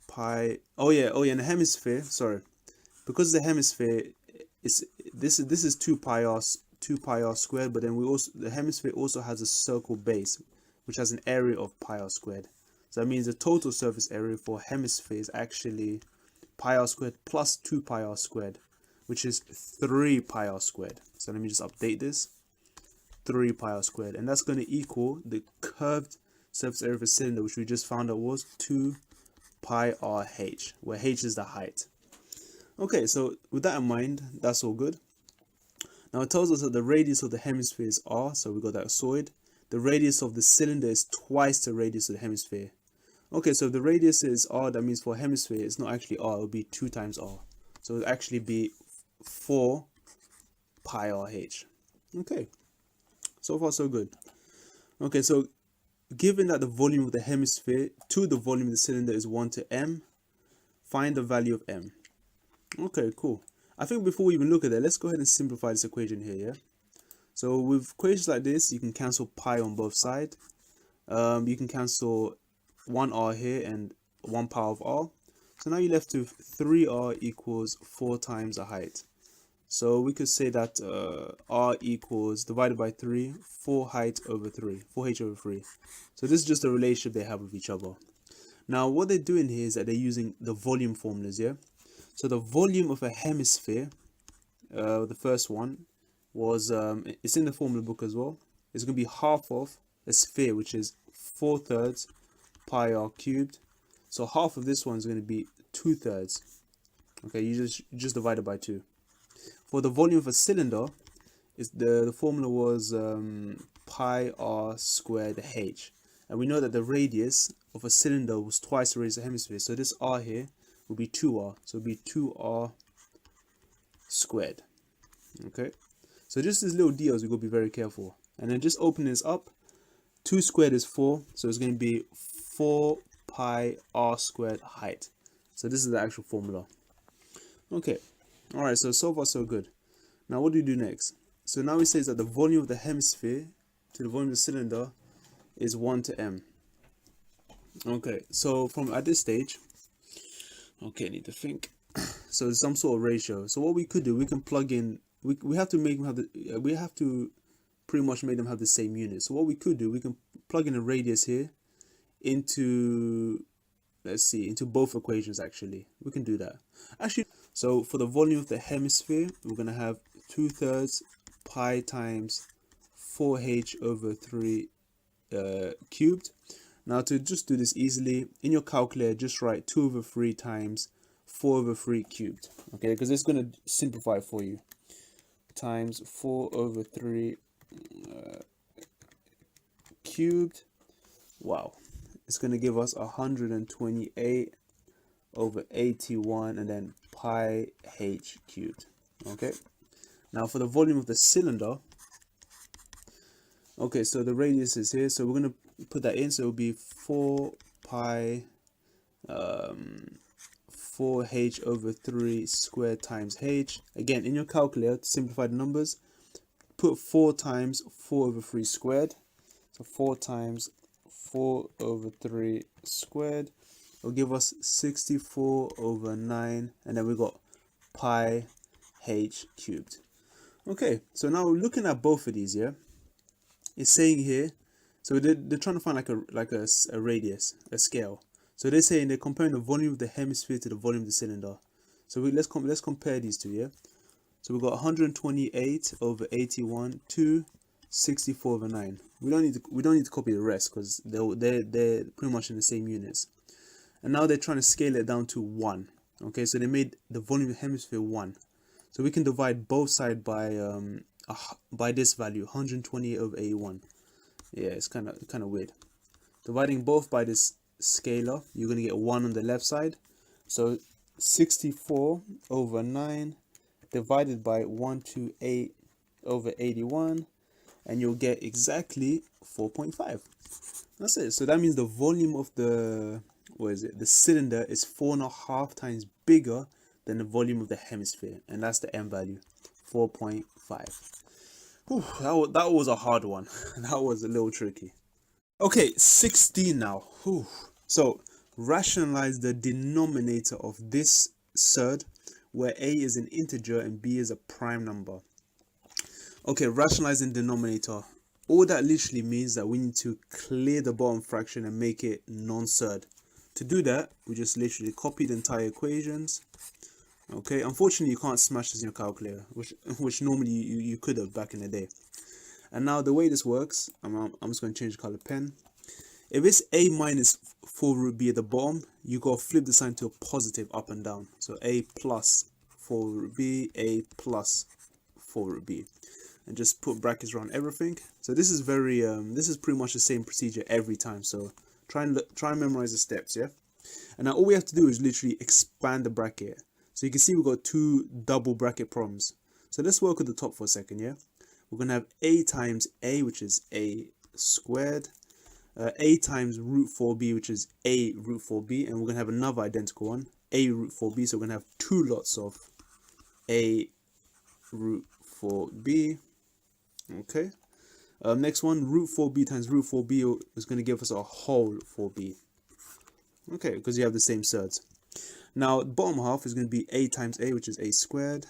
Speaker 1: pi. Oh yeah, and the hemisphere. Sorry, because the hemisphere is this is 2 pi r squared, but then the hemisphere also has a circle base, which has an area of pi r squared. So that means the total surface area for hemisphere is actually pi r squared plus 2 pi r squared, which is 3 pi r squared. So let me just update this. 3 pi r squared, and that's going to equal the curved surface area of a cylinder, which we just found out was 2 pi r h, where h is the height. Okay, so with that in mind, that's all good. Now it tells us that the radius of the hemisphere is r, so we got that sorted. The radius of the cylinder is twice the radius of the hemisphere. Okay, so if the radius is r, that means for hemisphere it's not actually r, it will be 2 times r. So it will actually be 4 pi r h. Okay, so far so good. Okay, so given that the volume of the hemisphere to the volume of the cylinder is 1 to m, find the value of m. Okay, cool. I think before we even look at that, let's go ahead and simplify this equation here, yeah? So with equations like this, you can cancel pi on both sides. You can cancel 1r here and 1 power of r. So now you're left with 3r equals 4 times the height. So we could say that r equals, divided by 3, 4 height over 3, 4h over 3. So this is just the relationship they have with each other. Now what they're doing here is that they're using the volume formulas, yeah? So the volume of a hemisphere, the first one, was, it's in the formula book as well. It's going to be half of a sphere, which is 4/3 pi r cubed. So half of this one is going to be 2/3. Okay, you just divide it by 2. For the volume of a cylinder, the formula was pi r squared h. And we know that the radius of a cylinder was twice the radius of a hemisphere. So this r here will be 2r. So it will be 2r squared. Okay. So just these little details, we've got to be very careful. And then just open this up. 2 squared is 4. So it's going to be 4 pi r squared height. So this is the actual formula. Okay. Alright, so far so good. Now what do we do next? So now it says that the volume of the hemisphere to the volume of the cylinder is 1 to m. Okay, so from at this stage, okay, I need to think. So there's some sort of ratio. So what we could do, we can plug in, we have to make them have the, we have to pretty much make them have the same unit. So what we could do, we can plug in a radius here into, let's see, into both equations actually. We can do that. Actually, so for the volume of the hemisphere, we're going to have 2/3 pi times 4h over 3 cubed. Now to just do this easily, in your calculator, just write 2 over 3 times 4 over 3 cubed. Okay, because it's going to simplify for you. Times 4 over 3 cubed. Wow. It's going to give us 128 over 81 and then pi h cubed. Okay. Now for the volume of the cylinder, okay, so the radius is here, so we're going to put that in, so it will be 4 pi 4h over 3 squared times h. Again, in your calculator, to simplify the numbers, put 4 times 4 over 3 squared, so 4 times 4 over 3 squared will give us 64 over 9, and then we got pi h cubed. Okay, so now looking at both of these, yeah, it's saying here, so they're trying to find like a radius, a scale. So they're saying they're comparing the volume of the hemisphere to the volume of the cylinder. So let's compare these two, yeah. So we've got 128 over 81 to 64 over 9. We don't need to copy the rest because they're pretty much in the same units. And now they're trying to scale it down to 1. Okay, so they made the volume of the hemisphere 1. So we can divide both sides by this value, 128 over 81. Yeah, it's kind of weird. Dividing both by this scalar, you're going to get 1 on the left side. So 64 over 9 divided by 128 over 81, and you'll get exactly 4.5. That's it. So that means the volume of the, the cylinder is 4.5 times bigger than the volume of the hemisphere, and that's the M value, 4.5. That was a hard one. That was a little tricky. Okay, 16 now. Whew. So rationalize the denominator of this surd, where a is an integer and b is a prime number. Okay, rationalizing denominator. All that literally means that we need to clear the bottom fraction and make it non-surd. To do that, we just literally copy the entire equations. Okay, unfortunately you can't smash this in your calculator, which normally you could have back in the day. And now the way this works, I'm just going to change the color pen. If it's a minus 4 root b at the bottom, you got to flip the sign to a positive up and down. So a plus 4 root b, a plus 4 root b. And just put brackets around everything. So this is very, this is pretty much the same procedure every time. So try and memorize the steps, yeah? And now all we have to do is literally expand the bracket. So you can see we've got two double bracket problems. So let's work with the top for a second, yeah? We're going to have a times a, which is a squared, a times root 4b, which is a root 4b, and we're going to have another identical one, a root 4b, so we're going to have two lots of a root 4b, okay? Next one, root 4b times root 4b is going to give us a whole 4b, okay, because you have the same surds. Now, the bottom half is going to be a times a, which is a squared,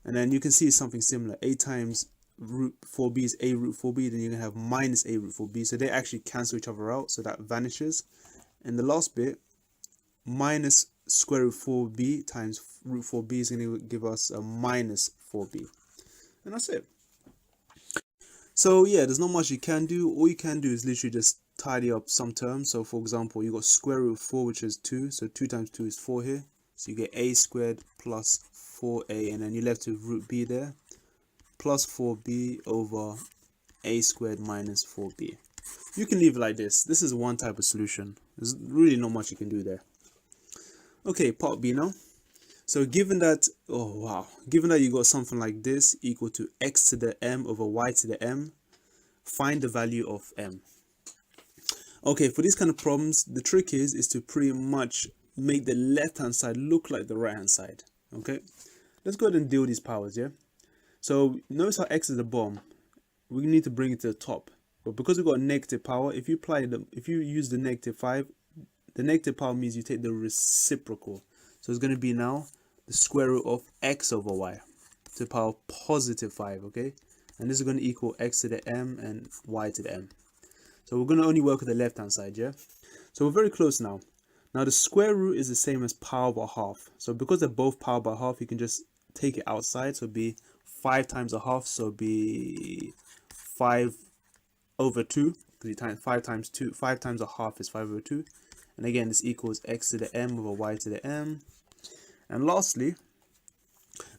Speaker 1: and then you can see something similar, a times root 4b is a root 4b, then you're going to have minus a root 4b, so they actually cancel each other out, so that vanishes. And the last bit, minus square root 4b times root 4b is going to give us a minus 4b, and that's it. So yeah, there's not much you can do. All you can do is literally just tidy up some terms. So for example, you got square root of 4, which is 2, so 2 times 2 is 4 here, so you get a squared plus 4a, and then you're left with root b there, plus 4b over a squared minus 4b. You can leave it like this. This is one type of solution. There's really not much you can do there. Okay, part B now. So given that, given that you got something like this equal to x to the m over y to the m, find the value of m. Okay, for these kind of problems, the trick is to pretty much make the left hand side look like the right hand side. Okay, let's go ahead and deal these powers, yeah? So notice how x is the bottom. We need to bring it to the top. But because we've got a negative power, if you use the negative 5, the negative power means you take the reciprocal. So it's going to be now the square root of x over y to the power positive 5, okay? And this is going to equal x to the m and y to the m. So we're going to only work with the left hand side, yeah? So we're very close now. Now the square root is the same as power by half. So because they're both power by half, you can just take it outside. So it'd be 5 times a half, so it'd be 5 over 2, because you times 5 times 2, 5 times a half is 5 over 2. And again, this equals x to the m over y to the m. And lastly,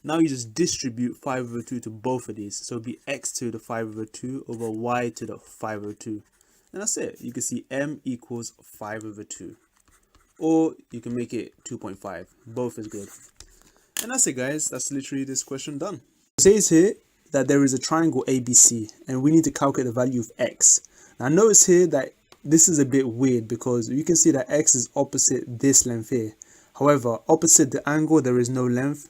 Speaker 1: now you just distribute 5 over 2 to both of these. So it'll be x to the 5 over 2 over y to the 5 over 2. And that's it. You can see m equals 5 over 2. Or you can make it 2.5. Both is good. And that's it, guys. That's literally this question done. It says here that there is a triangle ABC, and we need to calculate the value of x. Now notice here that this is a bit weird because you can see that x is opposite this length here. However, opposite the angle there is no length,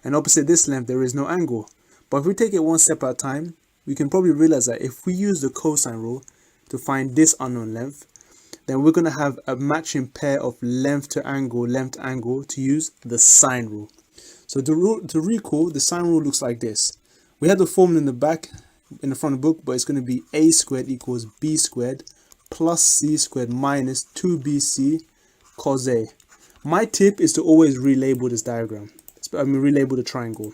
Speaker 1: and opposite this length there is no angle. But if we take it one step at a time, we can probably realize that if we use the cosine rule to find this unknown length, then we're going to have a matching pair of length to angle to use the sine rule. So to recall, the sine rule looks like this. We have the formula in the back, in the front of the book, but it's going to be a squared equals b squared plus c squared minus 2bc cos a. My tip is to always relabel this diagram. Relabel the triangle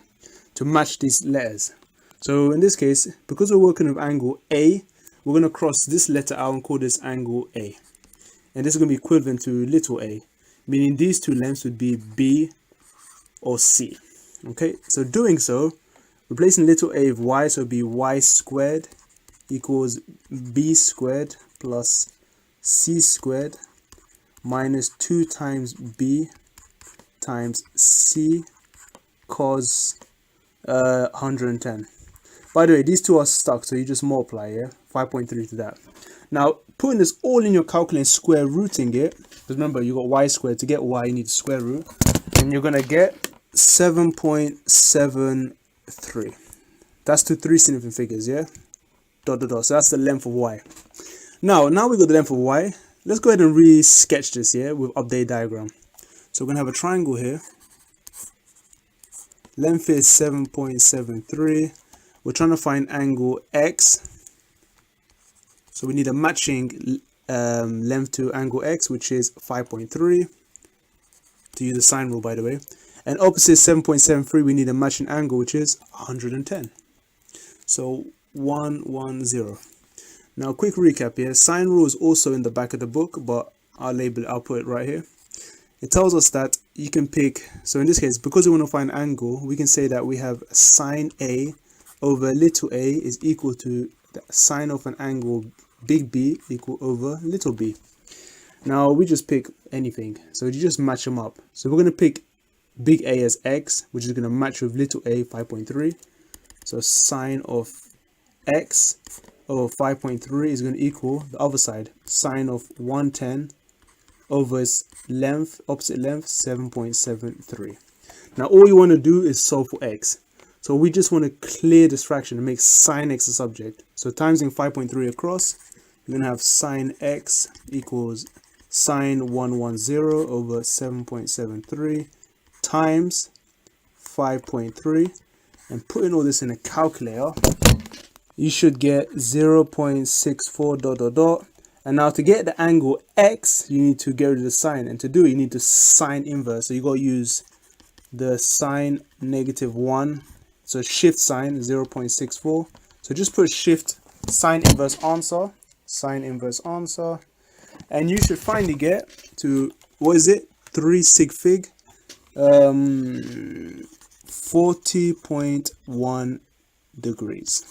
Speaker 1: to match these letters. So in this case, because we're working with angle A, we're going to cross this letter out and call this angle A. And this is going to be equivalent to little a, meaning these two lengths would be B or C. Okay, so doing so, replacing little a with y, so it'd be y squared equals b squared plus c squared minus 2 times b times c cos 110. By the way, these two are stuck, so you just multiply, yeah? 5.3 to that. Now, putting this all in your calculator and square rooting it, because remember, you got y squared. To get y, you need to square root. And you're going to get 7.73. That's to three significant figures, yeah? Dot, dot, dot. So that's the length of y. Now we got the length of y. Let's go ahead and re-sketch this, yeah, with update diagram. So we're going to have a triangle here. Length is 7.73. We're trying to find angle x. So we need a matching length to angle x, which is 5.3. To use the sine rule, by the way. And opposite 7.73, we need a matching angle, which is 110. So 110. Now, quick recap here. Sine rule is also in the back of the book, but I'll put it right here. It tells us that you can pick, so in this case, because we want to find angle, we can say that we have sine A over little a is equal to the sine of an angle big B equal over little b. Now we just pick anything, so you just match them up. So we're going to pick big A as x, which is going to match with little a 5.3. So sine of x over 5.3 is going to equal the other side, sine of 110 over its length, opposite length, 7.73. Now all you want to do is solve for x. So we just want to clear this fraction and make sine x a subject. So timesing 5.3 across, you're going to have sine x equals sine 110 over 7.73 times 5.3. And putting all this in a calculator, you should get 0.64 dot dot dot. And now to get the angle x, you need to get rid of the sine. And to do it, you need to sine inverse. So you got to use the sine -1. So shift sine 0.64. So just put shift sine inverse answer. And you should finally get to, what is it? 3 sig fig. 40.1 degrees.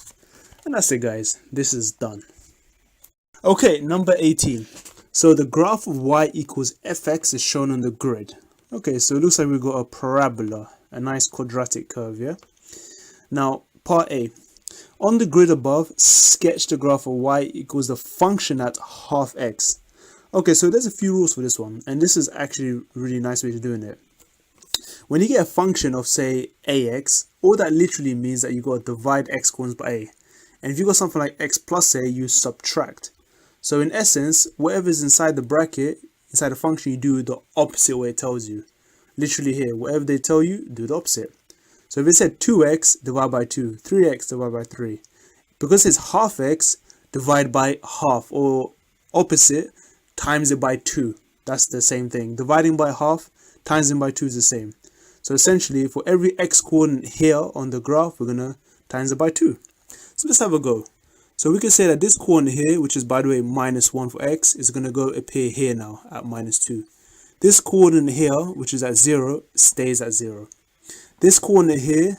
Speaker 1: And that's it, guys. This is done. Okay, number 18. So the graph of y equals fx is shown on the grid. Okay, so it looks like we've got a parabola, a nice quadratic curve, yeah? Now, part A. On the grid above, sketch the graph of y equals the function at half x. Okay, so there's a few rules for this one, and this is actually a really nice way to doing it. When you get a function of, say, ax, all that literally means that you got to divide x coordinates by a. And if you got something like x plus a, you subtract. So in essence, whatever is inside the bracket, inside the function, you do the opposite way it tells you. Literally here, whatever they tell you, do the opposite. So if it said 2x, divide by 2, 3x, divide by 3. Because it's half x, divide by half, or opposite, times it by 2. That's the same thing. Dividing by half, times it by 2 is the same. So essentially, for every x coordinate here on the graph, we're going to times it by 2. So let's have a go. So we can say that this coordinate here, which is, by the way, -1 for x, is going to go appear here now at -2. This coordinate here, which is at 0, stays at 0. This coordinate here,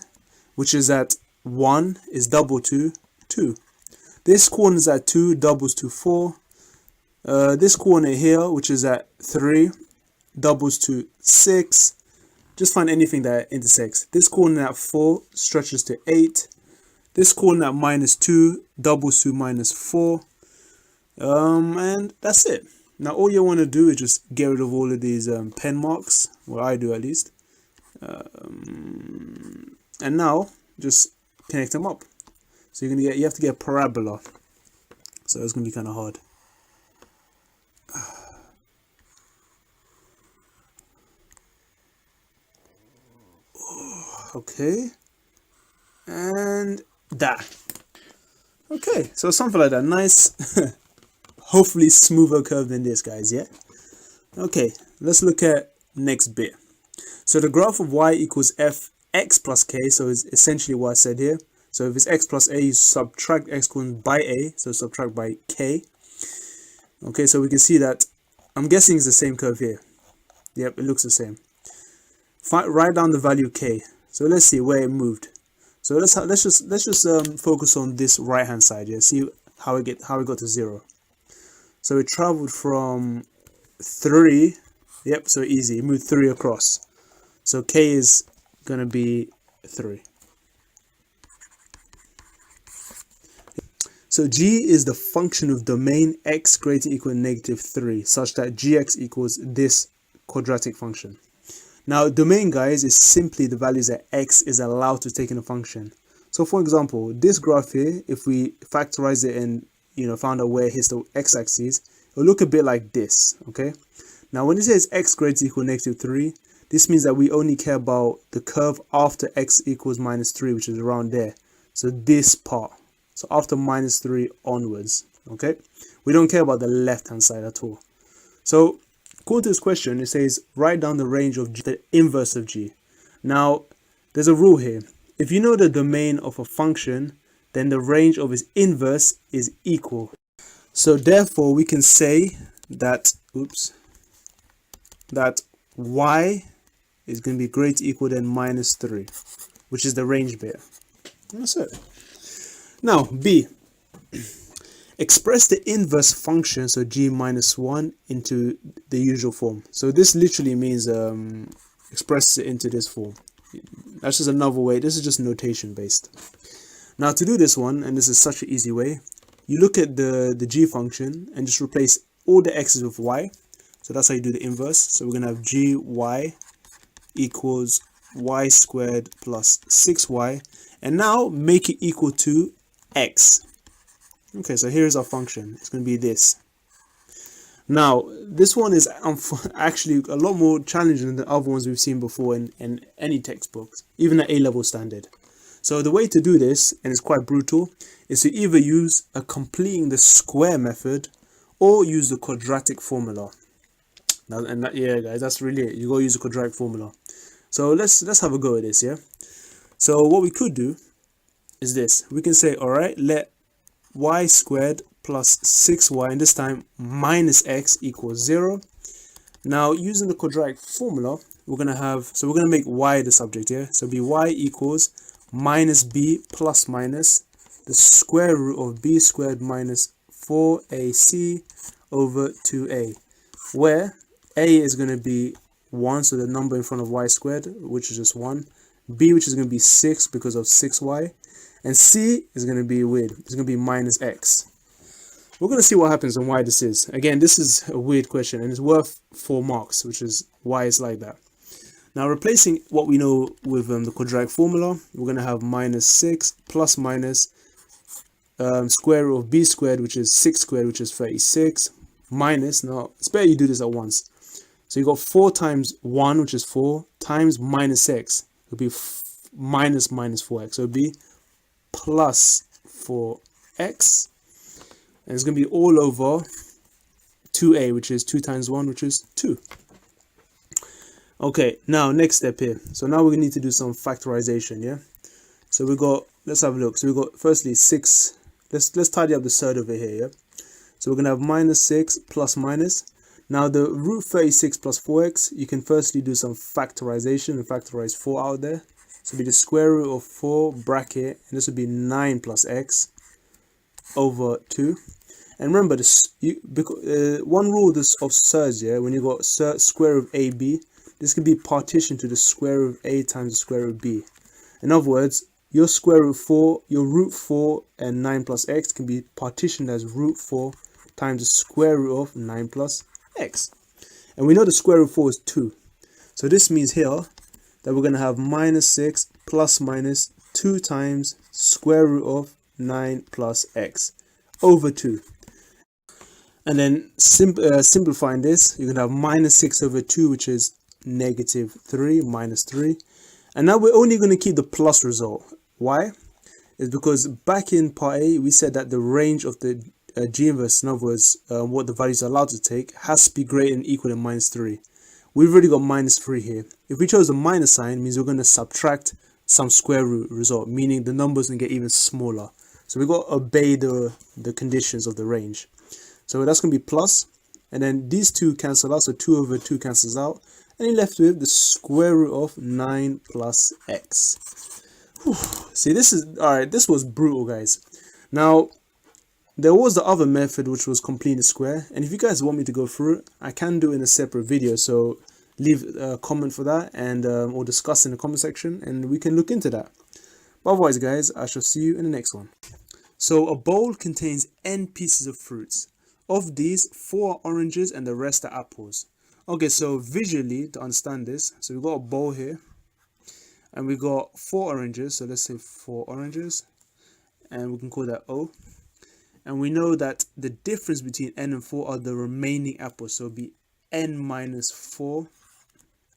Speaker 1: which is at 1, is double to 2. This coordinate is at 2, doubles to 4. This coordinate here, which is at 3, doubles to 6. Just find anything that intersects. This coordinate at 4 stretches to 8. This coordinate at -2 doubles to -4. And that's it. Now all you want to do is just get rid of all of these pen marks. Well, I do at least. And now just connect them up. So you have to get a parabola. So it's gonna be kind of hard. Okay, and that. Okay, so something like that. Nice, hopefully smoother curve than this, guys. Yeah. Okay, let's look at next bit. So the graph of y equals fx plus k. So it's essentially what I said here. So if it's x plus a, you subtract x coordinate by a. So subtract by k. Okay, so we can see that. I'm guessing it's the same curve here. Yep, it looks the same. Write down the value k. So let's see where it moved. So let's just focus on this right hand side. Yeah, see how it got to 0. So it traveled from 3. Yep, so easy. It moved 3 across. So k is gonna be 3. So g is the function of domain x greater than or equal to -3, such that gx equals this quadratic function. Now, domain, guys, is simply the values that x is allowed to take in a function. So, for example, this graph here, if we factorize it and found out where it hits the x-axis, it will look a bit like this. Okay. Now, when it says x greater than or equal to -3, this means that we only care about the curve after x equals -3, which is around there. So this part. So after -3 onwards. Okay. We don't care about the left-hand side at all. So according to this question, it says write down the range of g, the inverse of g. Now, there's a rule here. If you know the domain of a function, then the range of its inverse is equal. So therefore, we can say that, that y is going to be greater or equal than -3, which is the range bit. That's it. Now, B. Express the inverse function, so g minus 1, into the usual form. So this literally means express it into this form. That's just another way. This is just notation based. Now, to do this one, and this is such an easy way, you look at the g function and just replace all the x's with y. So that's how you do the inverse. So we're going to have gy equals y squared plus 6y. And now make it equal to x. Okay, so here's our function. It's going to be this. Now, this one is actually a lot more challenging than the other ones we've seen before in any textbooks, even at A-level standard. So the way to do this, and it's quite brutal, is to either use a completing the square method or use the quadratic formula. Now, yeah, guys, that's really it. You got to use the quadratic formula. So let's have a go at this, yeah? So what we could do is this. We can say, all right, let y squared plus 6y, and this time minus x equals 0. Now, using the quadratic formula, we're going to make y the subject here. So be y equals minus b plus minus the square root of b squared minus 4ac over 2a, where a is going to be 1, so the number in front of y squared, which is just 1, b, which is going to be 6 because of 6y, and c is going to be weird. It's going to be minus x. We're going to see what happens and why this is. Again, this is a weird question, and it's worth 4 marks, which is why it's like that. Now, replacing what we know with the quadratic formula, we're going to have minus 6 plus minus square root of b squared, which is 6 squared, which is 36, minus, now it's better you do this at once. So you got 4 times 1, which is 4, times minus x. It'll be minus 4x. So it'll be plus 4x. And it's going to be all over 2a, which is 2 times 1, which is 2. Okay, now next step here. So now we need to do some factorization, yeah? So we got, let's have a look. So we got firstly 6. Let's tidy up the third over here, yeah? So we're going to have minus 6 plus minus. Now the root 36 plus 4x, you can firstly do some factorization and factorize 4 out there. So it'll be the square root of 4 bracket, and this would be 9 plus x over 2. And remember, this one rule of surds, yeah, when you got square root of ab, this can be partitioned to the square root of a times the square root of b. In other words, your square root 4, your root 4 and 9 plus x can be partitioned as root 4 times the square root of 9 plus x. And we know the square root of 4 is 2. So this means here that we're going to have minus 6 plus minus 2 times square root of 9 plus x over 2. And then simplifying this, you're going to have minus 6 over 2, which is negative 3, minus 3. And now we're only going to keep the plus result. Why? It's because back in part A, we said that the range of the g inverse, in other words, what the values are allowed to take, has to be greater than or equal to minus 3. We've already got minus 3 here. If we chose the minus sign, it means we're going to subtract some square root result, meaning the numbers can get even smaller. So we've got to obey the conditions of the range. So that's going to be plus, and then these two cancel out, so 2 over 2 cancels out, and you're left with the square root of 9 plus x. Whew. See, this was brutal, guys. Now, there was the other method, which was completing the square, and if you guys want me to go through it, I can do it in a separate video, so leave a comment for that, and or discuss in the comment section, and we can look into that. But otherwise, guys, I shall see you in the next one. So a bowl contains n pieces of fruits. Of these, 4 are oranges and the rest are apples. Okay, so visually, to understand this, so we've got a bowl here, and we got 4 oranges, so let's say 4 oranges, and we can call that O. And we know that the difference between n and 4 are the remaining apples, so it'll be n minus 4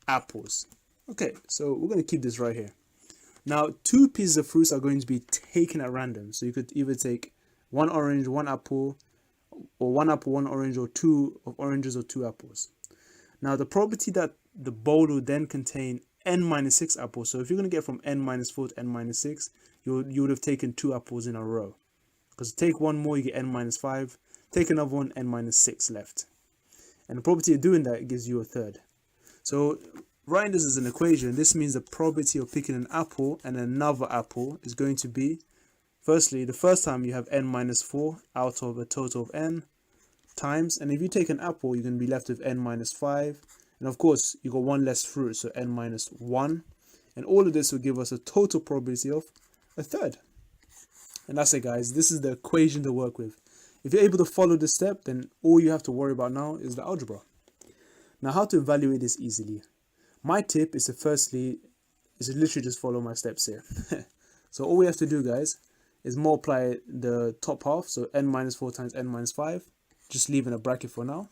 Speaker 1: apples. Okay, so we're going to keep this right here. Now, 2 pieces of fruits are going to be taken at random, so you could either take 1 orange, 1 apple, or 1 apple, 1 orange, or 2 of oranges or 2 apples. Now, the probability that the bowl will then contain n minus 6 apples, so if you're going to get from n minus 4 to n minus 6, you would have taken 2 apples in a row. Because take 1 more, you get n minus 5. Take another one, n minus 6 left. And the probability of doing that gives you a third. So writing this as an equation, this means the probability of picking an apple and another apple is going to be, firstly, the first time you have n minus 4 out of a total of n times, and if you take an apple, you're going to be left with n minus 5. And of course, you got 1 less fruit, so n minus 1. And all of this will give us a total probability of a third. And that's it, guys. This is the equation to work with. If you're able to follow this step, then all you have to worry about now is the algebra. Now, how to evaluate this easily? My tip is to literally just follow my steps here. So all we have to do, guys, is multiply the top half, so n minus 4 times n minus 5, just leaving a bracket for now.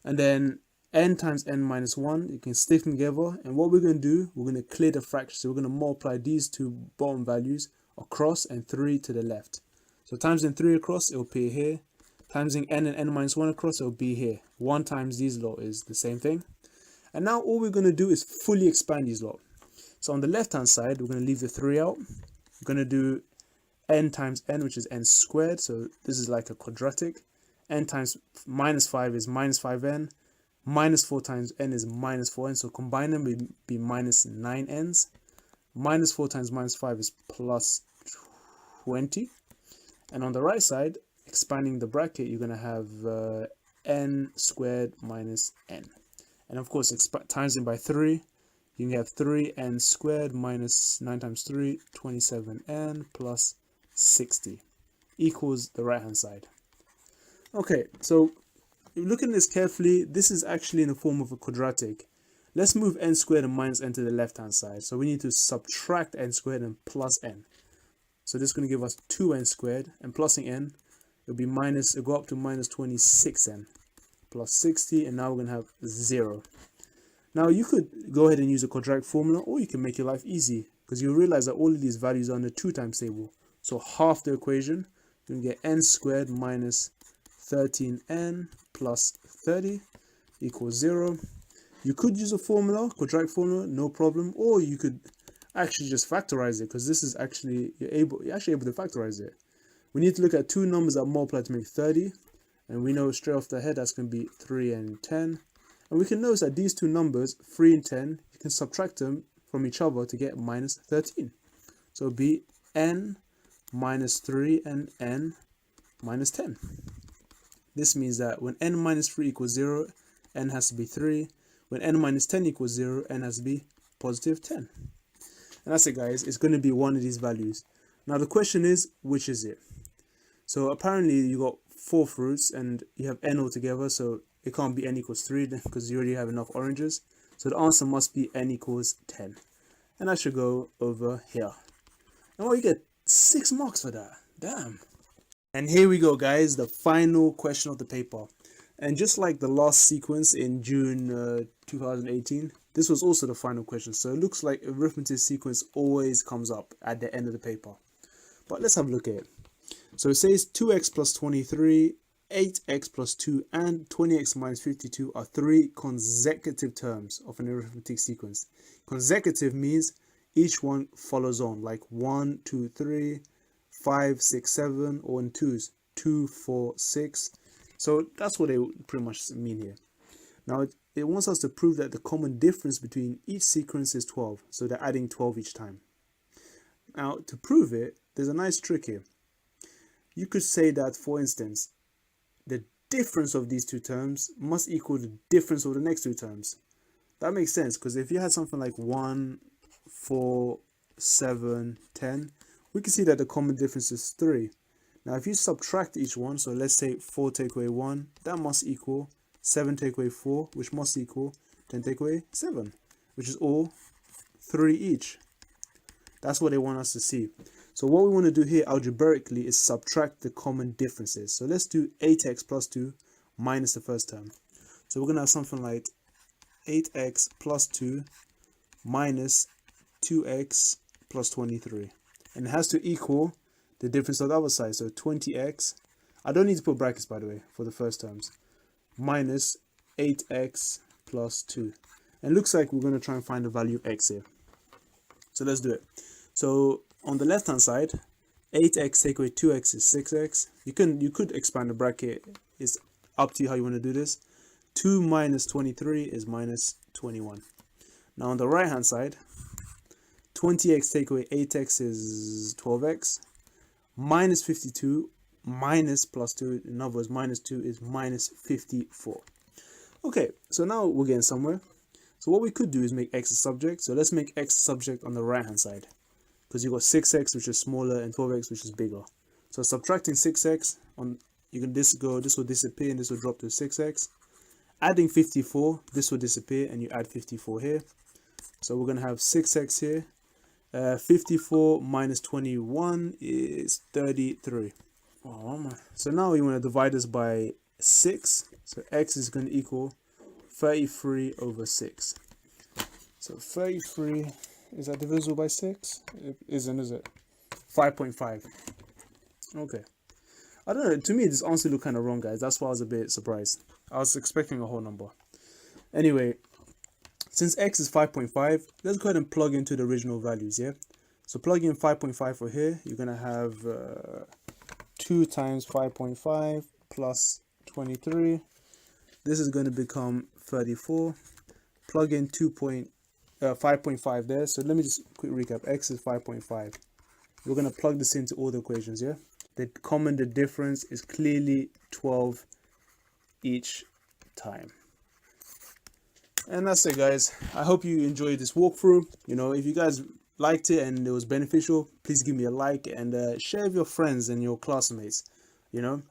Speaker 1: And then n times n minus 1, you can stick them together, and what we're going to do, we're going to clear the fraction, so we're going to multiply these two bottom values across and 3 to the left. So times in 3 across, it will appear here. Times in n and n minus 1 across, it will be here. 1 times these lot is the same thing. And now all we're going to do is fully expand these lot. So on the left hand side, we're going to leave the 3 out. We're going to do n times n, which is n squared. So this is like a quadratic. N times minus 5 is minus 5n. Minus 4 times n is minus 4n. So combine them will be minus 9n's. Minus 4 times minus 5 is plus 20. And on the right side, expanding the bracket, you're going to have n squared minus n. And of course, times it by 3, you can have 3n squared minus 9 times 3, 27n plus 60 equals the right hand side. Okay, so if you look at this carefully, this is actually in the form of a quadratic. Let's move n squared and minus n to the left hand side. So we need to subtract n squared and plus n. So this is going to give us 2n squared, and plusing n, it'll go up to minus 26n plus 60, and now we're going to have 0. Now you could go ahead and use a quadratic formula, or you can make your life easy, because you'll realize that all of these values are in the 2 times table. So half the equation, you can get n squared minus 13n plus 30 equals 0. You could use a formula, quadratic formula, no problem, or you could actually just factorize it, because this is actually, you're actually able to factorize it. We need to look at 2 numbers that multiply to make 30, and we know straight off the head that's going to be 3 and 10. And we can notice that these 2 numbers, 3 and 10, you can subtract them from each other to get minus 13. So it'll be n minus 3 and n minus 10. This means that when n minus 3 equals 0, n has to be 3. When n minus 10 equals 0, n has to be positive 10. And that's it, guys. It's going to be one of these values. Now the question is, which is it? So apparently you got 4 fruits and you have n altogether, so it can't be n equals 3 because you already have enough oranges. So the answer must be n equals 10. And I should go over here. And well, you get 6 marks for that. Damn. And here we go, guys, the final question of the paper. And just like the last sequence in June 2018, this was also the final question. So it looks like arithmetic sequence always comes up at the end of the paper. But let's have a look at it. So it says 2x plus 23, 8x plus 2, and 20x minus 52 are 3 consecutive terms of an arithmetic sequence. Consecutive means each one follows on, like 1, 2, 3, 5, 6, 7, or in twos, 2, 4, 6. So that's what they pretty much mean here. Now it wants us to prove that the common difference between each sequence is 12. So they're adding 12 each time. Now to prove it, there's a nice trick here. You could say that, for instance, the difference of these two terms must equal the difference of the next two terms. That makes sense, because if you had something like 1, 4, 7, 10, we can see that the common difference is 3. Now if you subtract each one, so let's say 4 take away 1, that must equal 7 take away 4, which must equal 10 take away 7, which is all 3 each. That's what they want us to see. So what we want to do here algebraically is subtract the common differences. So let's do 8x plus 2 minus the first term. So we're going to have something like 8x plus 2 minus 2x plus 23. And it has to equal the difference on the other side. So 20x, I don't need to put brackets by the way for the first terms, minus 8x plus 2. And it looks like we're going to try and find the value of x here. So let's do it. So on the left hand side, 8x take away 2x is 6x. You could expand the bracket. It's up to you how you want to do this. 2 minus 23 is minus 21. Now on the right hand side, 20x take away 8x is 12x. Minus 52 minus plus 2, in other words minus 2, is minus 54. Okay, so now we're getting somewhere. So what we could do is make x a subject. So let's make x a subject on the right hand side, because you've got 6x which is smaller and 12x which is bigger. So subtracting 6x, this will disappear and this will drop to 6x. Adding 54, this will disappear and you add 54 here. So we're going to have 6x here. 54 minus 21 is 33. So now we want to divide this by 6. So x is going to equal 33 over 6. So 33, is that divisible by 6? It isn't, is it? 5.5. Okay. I don't know, to me this honestly looked kind of wrong, guys. That's why I was a bit surprised. I was expecting a whole number. Anyway, since x is 5.5, let's go ahead and plug into the original values, yeah? So plug in 5.5 for here, you're going to have 2 times 5.5 plus 23. This is going to become 34. Plug in 5.5 there. So let me just quick recap. X is 5.5. We're going to plug this into all the equations, yeah? The difference is clearly 12 each time. And that's it, guys. I hope you enjoyed this walkthrough. You know, if you guys liked it and it was beneficial, please give me a like and share with your friends and your classmates. You know,